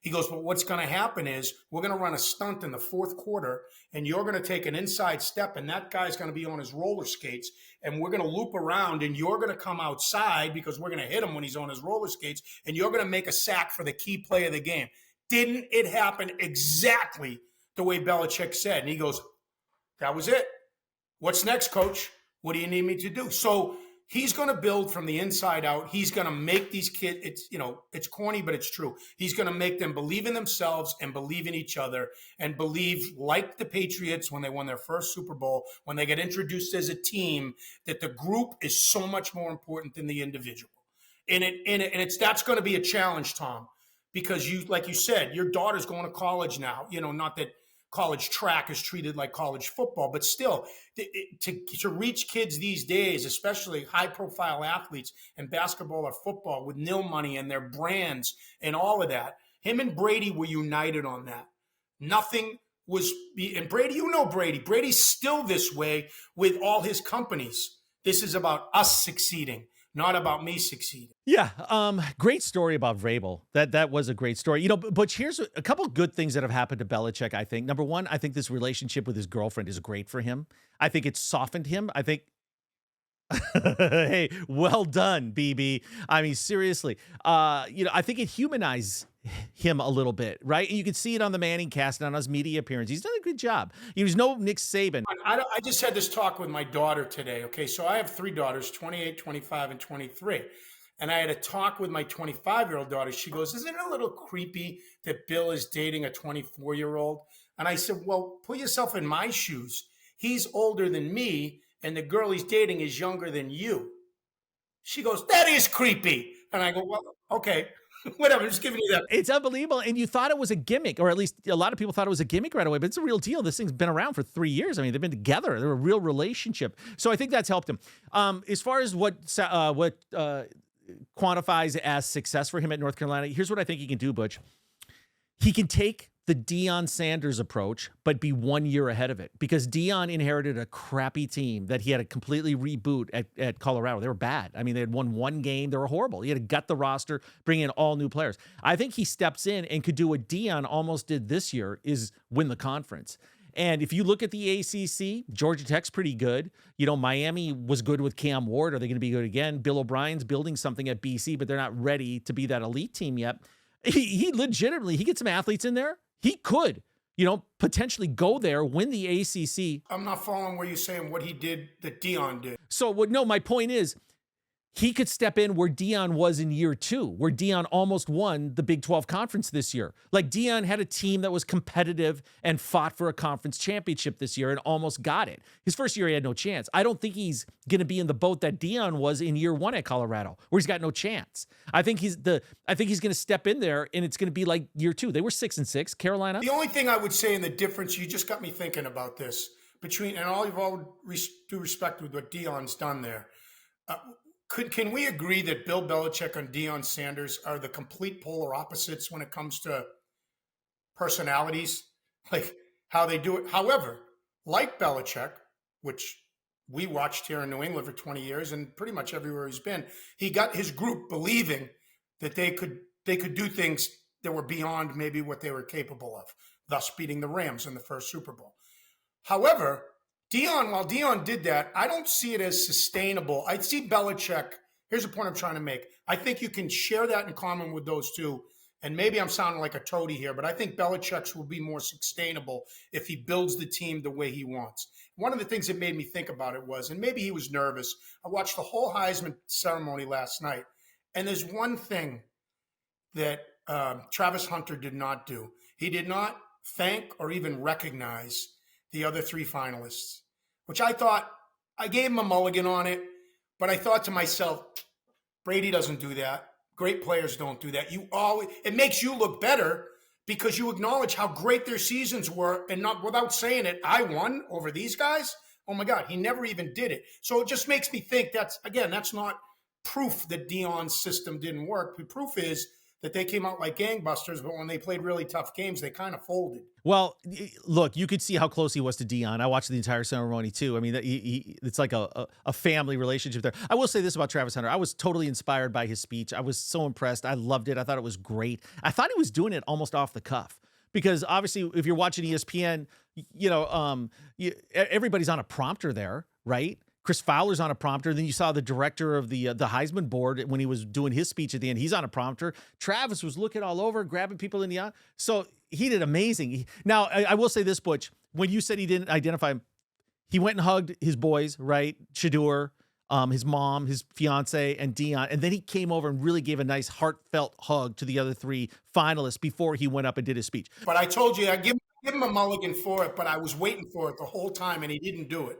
He goes, but what's going to happen is we're going to run a stunt in the 4th quarter, and you're going to take an inside step, and that guy's going to be on his roller skates, and we're going to loop around, and you're going to come outside because we're going to hit him when he's on his roller skates, and you're going to make a sack for the key play of the game. Didn't it happen exactly the way Belichick said? And he goes, that was it. What's next, Coach? What do you need me to do? So he's going to build from the inside out. He's going to make these kids, it's corny, but it's true. He's going to make them believe in themselves and believe in each other and believe, like the Patriots when they won their first Super Bowl, when they get introduced as a team, that the group is so much more important than the individual. That's going to be a challenge, Tom, because like you said, your daughter's going to college now, not that college track is treated like college football, but still to reach kids these days, especially high profile athletes in basketball or football with nil money and their brands and all of that, him and Brady were united on that. Nothing was, and Brady, Brady's still this way with all his companies. This is about us succeeding, not about me succeeding. Yeah, great story about Vrabel. That was a great story. But here's a couple of good things that have happened to Belichick, I think. Number one, I think this relationship with his girlfriend is great for him. I think it's softened him. I think, hey, well done, BB. I mean, seriously. I think it humanized him a little bit, right? And you can see it on the Manning cast and on his media appearance. He's done a good job. He was no Nick Saban. I just had this talk with my daughter today. Okay, so I have three daughters, 28, 25, and 23. And I had a talk with my 25-year-old daughter. She goes, "Isn't it a little creepy that Bill is dating a 24-year-old?" And I said, "Well, put yourself in my shoes. He's older than me, and the girl he's dating is younger than you." She goes, "That is creepy." And I go, "Well, okay, whatever, just giving you that." It's unbelievable. And you thought it was a gimmick, or at least a lot of people thought it was a gimmick right away, but it's a real deal. This thing's been around for 3 years. I mean, they've been together. They're a real relationship. So I think that's helped him. As far as what quantifies as success for him at North Carolina, here's what I think he can do, Butch. He can take the Deion Sanders approach, but be 1 year ahead of it, because Deion inherited a crappy team that he had to completely reboot at Colorado. They were bad. I mean, they had won one game. They were horrible. He had to gut the roster, bring in all new players. I think he steps in and could do what Deion almost did this year, is win the conference. And if you look at the ACC, Georgia Tech's pretty good. You know, Miami was good with Cam Ward. Are they going to be good again? Bill O'Brien's building something at BC, but they're not ready to be that elite team yet. He legitimately, he gets some athletes in there. He could, potentially go there, win the ACC. I'm not following where you're saying what he did that Deion did. So no, my point is, he could step in where Deion was in year 2, where Deion almost won the Big 12 conference this year. Like, Deion had a team that was competitive and fought for a conference championship this year and almost got it. His first year, he had no chance. I don't think he's going to be in the boat that Deion was in year 1 at Colorado, where he's got no chance. I think he's going to step in there, and it's going to be like year 2. They were 6-6, Carolina. The only thing I would say in the difference, you just got me thinking about this, and all due respect with what Deion's done there. Can we agree that Bill Belichick and Deion Sanders are the complete polar opposites when it comes to personalities, like how they do it? However, like Belichick, which we watched here in New England for 20 years and pretty much everywhere he's been, he got his group believing that they could do things that were beyond maybe what they were capable of, thus beating the Rams in the first Super Bowl. However, while Deion did that, I don't see it as sustainable. I see Belichick. Here's the point I'm trying to make. I think you can share that in common with those two. And maybe I'm sounding like a toady here, but I think Belichick's will be more sustainable if he builds the team the way he wants. One of the things that made me think about it was, and maybe he was nervous, I watched the whole Heisman ceremony last night. And there's one thing that Travis Hunter did not do. He did not thank or even recognize the other 3 finalists, which I thought, I gave him a mulligan on it, but I thought to myself, Brady doesn't do that. Great players don't do that. It makes you look better because you acknowledge how great their seasons were, and not without saying it, I won over these guys. Oh my God, he never even did it. So it just makes me think that's not proof that Deion's system didn't work. The proof is that they came out like gangbusters, but when they played really tough games, they kind of folded. Well, look, you could see how close he was to Deion. I watched the entire ceremony too. I mean, it's like a family relationship there. I will say this about Travis Hunter. I was totally inspired by his speech. I was so impressed. I loved it. I thought it was great. I thought he was doing it almost off the cuff, because obviously if you're watching ESPN, everybody's on a prompter there, right? Chris Fowler's on a prompter. Then you saw the director of the Heisman board when he was doing his speech at the end. He's on a prompter. Travis was looking all over, grabbing people in the eye. So he did amazing. Now, I will say this, Butch. When you said he didn't identify him, he went and hugged his boys, right? Shadur, his mom, his fiance, and Deion. And then he came over and really gave a nice heartfelt hug to the other 3 finalists before he went up and did his speech. But I told you, I give him a mulligan for it, but I was waiting for it the whole time, and he didn't do it.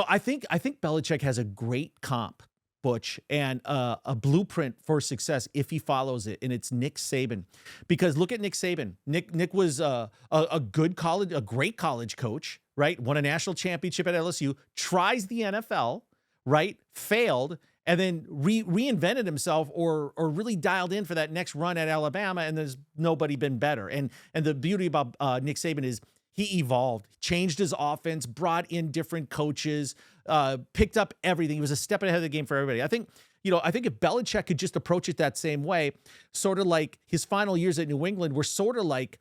I think Belichick has a great comp, Butch, and a blueprint for success if he follows it, and it's Nick Saban. Because look at Nick Saban. Nick was a great college coach, right? Won a national championship at LSU, tries the NFL, right? Failed, and then reinvented himself or really dialed in for that next run at Alabama, and there's nobody been better. And the beauty about Nick Saban is he evolved, changed his offense, brought in different coaches, picked up everything. He was a step ahead of the game for everybody. I think if Belichick could just approach it that same way, sort of like his final years at New England were sort of like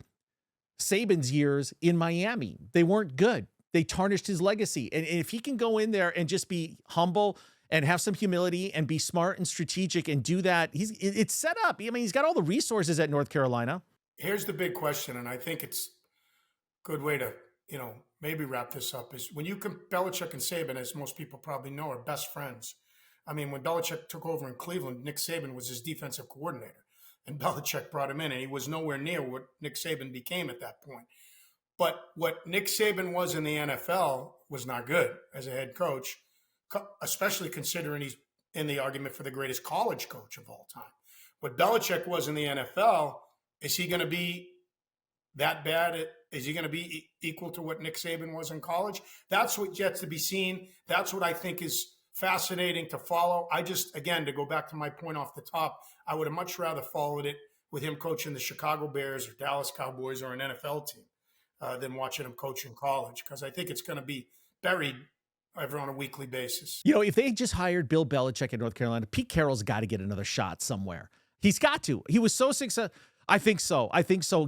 Saban's years in Miami. They weren't good. They tarnished his legacy. And if he can go in there and just be humble and have some humility and be smart and strategic and do that, it's set up. I mean, he's got all the resources at North Carolina. here's the big question, and I think it's a good way to, maybe wrap this up is when you Belichick and Saban, as most people probably know, are best friends. I mean, when Belichick took over in Cleveland, Nick Saban was his defensive coordinator, and Belichick brought him in, and he was nowhere near what Nick Saban became at that point. But what Nick Saban was in the NFL was not good as a head coach, especially considering he's in the argument for the greatest college coach of all time. What Belichick was in the NFL, is he going to be that bad? Is he going to be equal to what Nick Saban was in college? That's what yet to be seen. That's what I think is fascinating to follow. I just, again, to go back to my point off the top, I would have much rather followed it with him coaching the Chicago Bears or Dallas Cowboys or an NFL team than watching him coach in college, because I think it's going to be buried ever on a weekly basis. If they just hired Bill Belichick in North Carolina, Pete Carroll's got to get another shot somewhere. He's got to. He was so successful. I think so.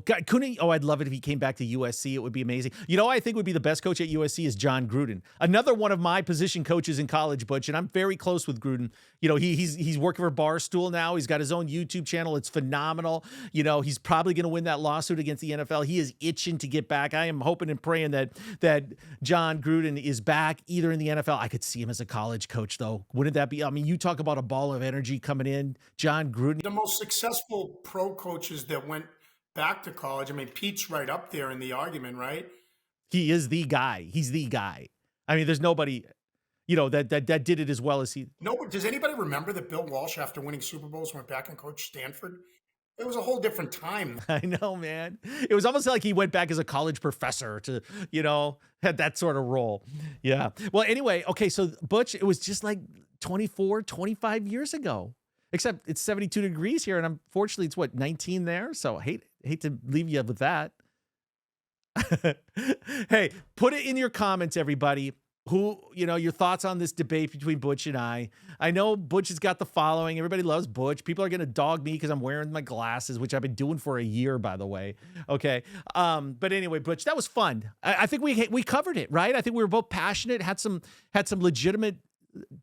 God, couldn't he? Oh, I'd love it if he came back to USC. It would be amazing. I think would be the best coach at USC is John Gruden. Another one of my position coaches in college, Butch, and I'm very close with Gruden. He's working for Barstool now. He's got his own YouTube channel. It's phenomenal. He's probably going to win that lawsuit against the NFL. He is itching to get back. I am hoping and praying that John Gruden is back either in the NFL. I could see him as a college coach, though. Wouldn't that be? I mean, you talk about a ball of energy coming in. John Gruden. The most successful pro coaches that went back to college. I mean, Pete's right up there in the argument, right? He is the guy. He's the guy. I mean, there's nobody, that did it as well as he. No, does anybody remember that Bill Walsh, after winning Super Bowls, went back and coached Stanford? It was a whole different time. I know, man. It was almost like he went back as a college professor to, had that sort of role. Yeah. Well, anyway, okay, so Butch, it was just like 24, 25 years ago. Except it's 72 degrees here, and unfortunately it's 19 there. So hate to leave you with that. Hey, put it in your comments, everybody. Who, your thoughts on this debate between Butch and I. I know Butch has got the following. Everybody loves Butch. People are going to dog me because I'm wearing my glasses, which I've been doing for a year, by the way. Okay. But anyway, Butch, that was fun. I think we covered it, right? I think we were both passionate, had some legitimate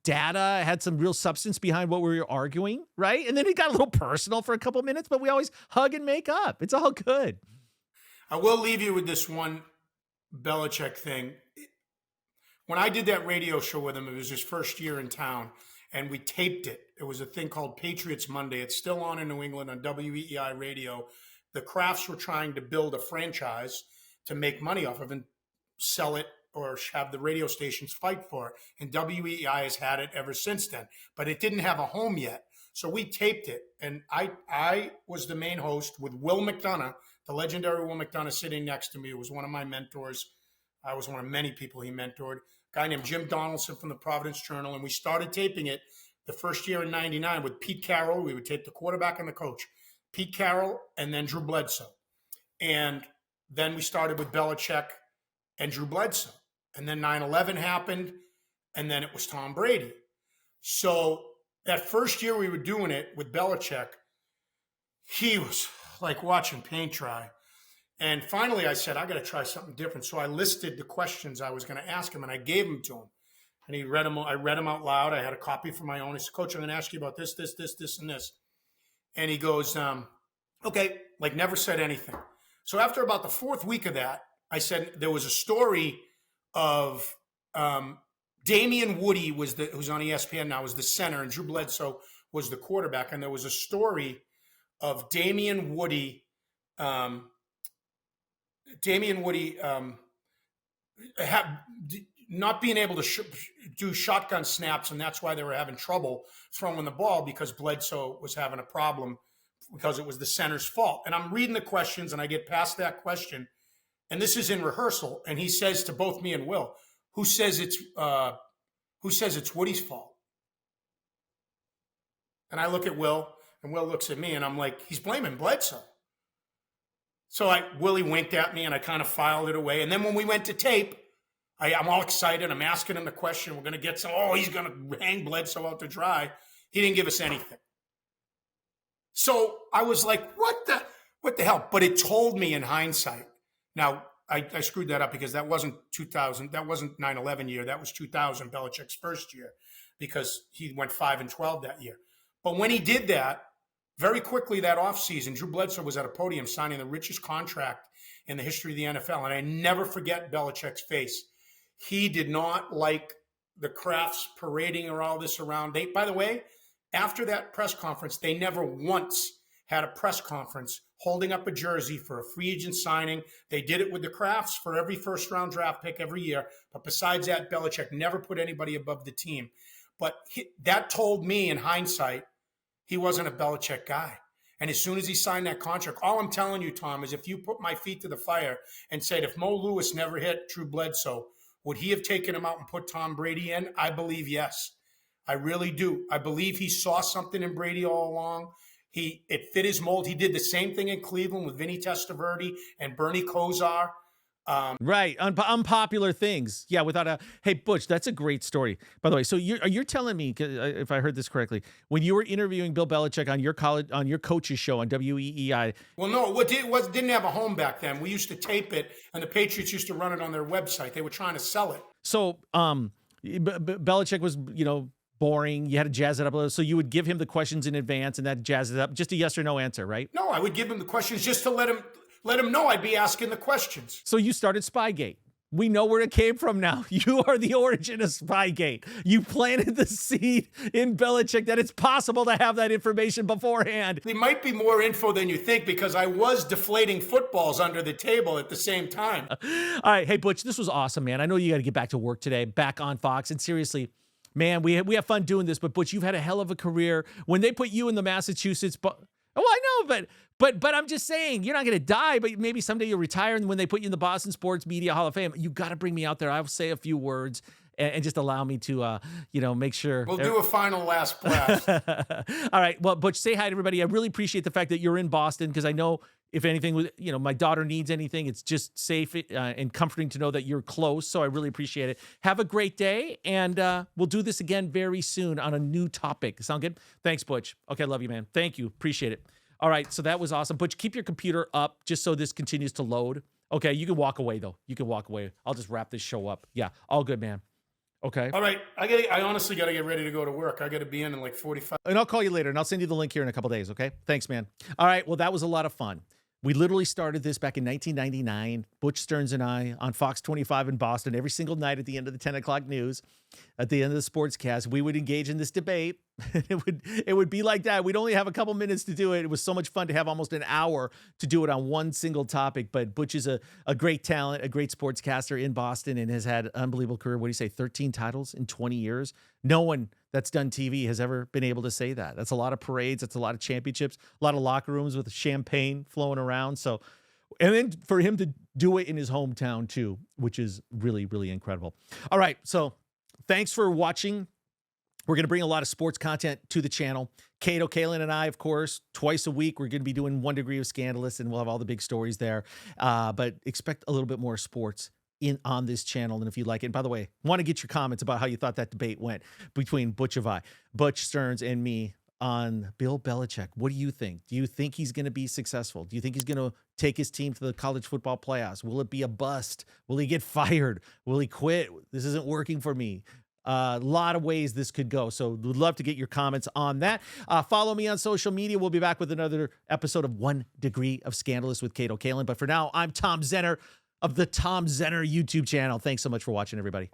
data, had some real substance behind what we were arguing, right? And then it got a little personal for a couple minutes, but we always hug and make up. It's all good. I will leave you with this one Belichick thing. When I did that radio show with him, it was his first year in town, and we taped it. It was a thing called Patriots Monday. It's still on in New England on WEEI radio. The Crafts were trying to build a franchise to make money off of and sell it or have the radio stations fight for it. And WEI has had it ever since then, but it didn't have a home yet. So we taped it, and I was the main host with Will McDonough, the legendary Will McDonough, sitting next to me. It was one of my mentors. I was one of many people he mentored. A guy named Jim Donaldson from the Providence Journal, and we started taping it the first year in '99 with Pete Carroll. We would tape the quarterback and the coach, Pete Carroll, and then Drew Bledsoe. And then we started with Belichick and Drew Bledsoe. And then 9/11 happened, and then it was Tom Brady. So that first year we were doing it with Belichick, he was like watching paint dry. And finally I said, I got to try something different. So I listed the questions I was going to ask him, and I gave them to him. And he read them. I read them out loud. I had a copy for my own. He said, Coach, I'm going to ask you about this, this, this, this, and this. And he goes, okay, like never said anything. So after about the fourth week of that, I said there was a story of Damian Woody who's on ESPN now, was the center, and Drew Bledsoe was the quarterback. And there was a story of Damian Woody not being able to do shotgun snaps, and that's why they were having trouble throwing the ball, because Bledsoe was having a problem because it was the center's fault. And I'm reading the questions, and I get past that question, and this is in rehearsal, and he says to both me and Will, who says it's Woody's fault? And I look at Will, and Will looks at me, and I'm like, he's blaming Bledsoe. So Willie winked at me, and I kind of filed it away. And then when we went to tape, I'm all excited. I'm asking him the question. We're going to get some, he's going to hang Bledsoe out to dry. He didn't give us anything. So I was like, what the hell? But it told me in hindsight. Now, I screwed that up because that wasn't 2000. That wasn't 9/11 year. That was 2000, Belichick's first year, because he went 5-12 that year. But when he did that, Very quickly that offseason, Drew Bledsoe was at a podium signing the richest contract in the history of the NFL. And I never forget Belichick's face. He did not like the Crafts parading or all this around. By the way, after that press conference, they never once had a press conference holding up a jersey for a free agent signing. They did it with the Crafts for every first-round draft pick every year. But besides that, Belichick never put anybody above the team. But that told me in hindsight, he wasn't a Belichick guy. And as soon as he signed that contract, all I'm telling you, Tom, is if you put my feet to the fire and said, if Mo Lewis never hit Drew Bledsoe, would he have taken him out and put Tom Brady in? I believe yes. I really do. I believe he saw something in Brady all along. It fit his mold. He did the same thing in Cleveland with Vinny Testaverde and Bernie Kosar. Right. Unpopular things. Yeah. Hey, Butch, that's a great story, by the way. So you're telling me, if I heard this correctly, when you were interviewing Bill Belichick on your coach's show on WEEI. Well, no, it didn't have a home back then. We used to tape it and the Patriots used to run it on their website. They were trying to sell it. So, Belichick was, boring. You had to jazz it up a little. So you would give him the questions in advance and that jazz it up. Just a yes or no answer, right? No, I would give him the questions just to let him know I'd be asking the questions. So you started Spygate. We know where it came from now. You are the origin of Spygate. You planted the seed in Belichick that it's possible to have that information beforehand. There might be more info than you think because I was deflating footballs under the table at the same time. All right. Hey, Butch, this was awesome, man. I know you got to get back to work today, back on Fox. And seriously, man, we have fun doing this. But, Butch, you've had a hell of a career. When they put you in the Massachusetts... Oh, I know, but I'm just saying, you're not going to die, but maybe someday you'll retire. And when they put you in the Boston Sports Media Hall of Fame, you got to bring me out there. I'll say a few words and just allow me to, make sure. We'll do a final last blast. All right. Well, Butch, say hi to everybody. I really appreciate the fact that you're in Boston because I know if anything, my daughter needs anything, it's just safe and comforting to know that you're close. So I really appreciate it. Have a great day. And we'll do this again very soon on a new topic. Sound good? Thanks, Butch. Okay. Love you, man. Thank you. Appreciate it. All right. So that was awesome. Butch, keep your computer up just so this continues to load. Okay. You can walk away, though. You can walk away. I'll just wrap this show up. Yeah. All good, man. Okay. All right. I honestly got to get ready to go to work. I got to be in like 45. And I'll call you later, and I'll send you the link here in a couple days, okay? Thanks, man. All right. Well, that was a lot of fun. We literally started this back in 1999, Butch Stearns and I, on Fox 25 in Boston every single night at the end of the 10 o'clock news. At the end of the sportscast, we would engage in this debate. It would be like that. We'd only have a couple minutes to do it. It was so much fun to have almost an hour to do it on one single topic. But Butch is a great talent, a great sportscaster in Boston, and has had an unbelievable career. What do you say, 13 titles in 20 years? No one that's done TV has ever been able to say that. That's a lot of parades. That's a lot of championships, a lot of locker rooms with champagne flowing around. So, and then for him to do it in his hometown too, which is really, really incredible. All right. So thanks for watching. We're going to bring a lot of sports content to the channel. Cato, Kalen, and I, of course, twice a week, we're going to be doing 1 Degree of Scandalous, and we'll have all the big stories there. But expect a little bit more sports on this channel. And if you like it, and by the way, want to get your comments about how you thought that debate went between Butch Stearns and me on Bill Belichick. What do you think? Do you think he's going to be successful? Do you think he's going to take his team to the college football playoffs? Will it be a bust? Will he get fired? Will he quit? This isn't working for me. A lot of ways this could go. So we'd love to get your comments on that. Follow me on social media. We'll be back with another episode of 1 Degree of Scandalous with Cato Kalen. But for now, I'm Tom Zenner of the Tom Zenner YouTube channel. Thanks so much for watching, everybody.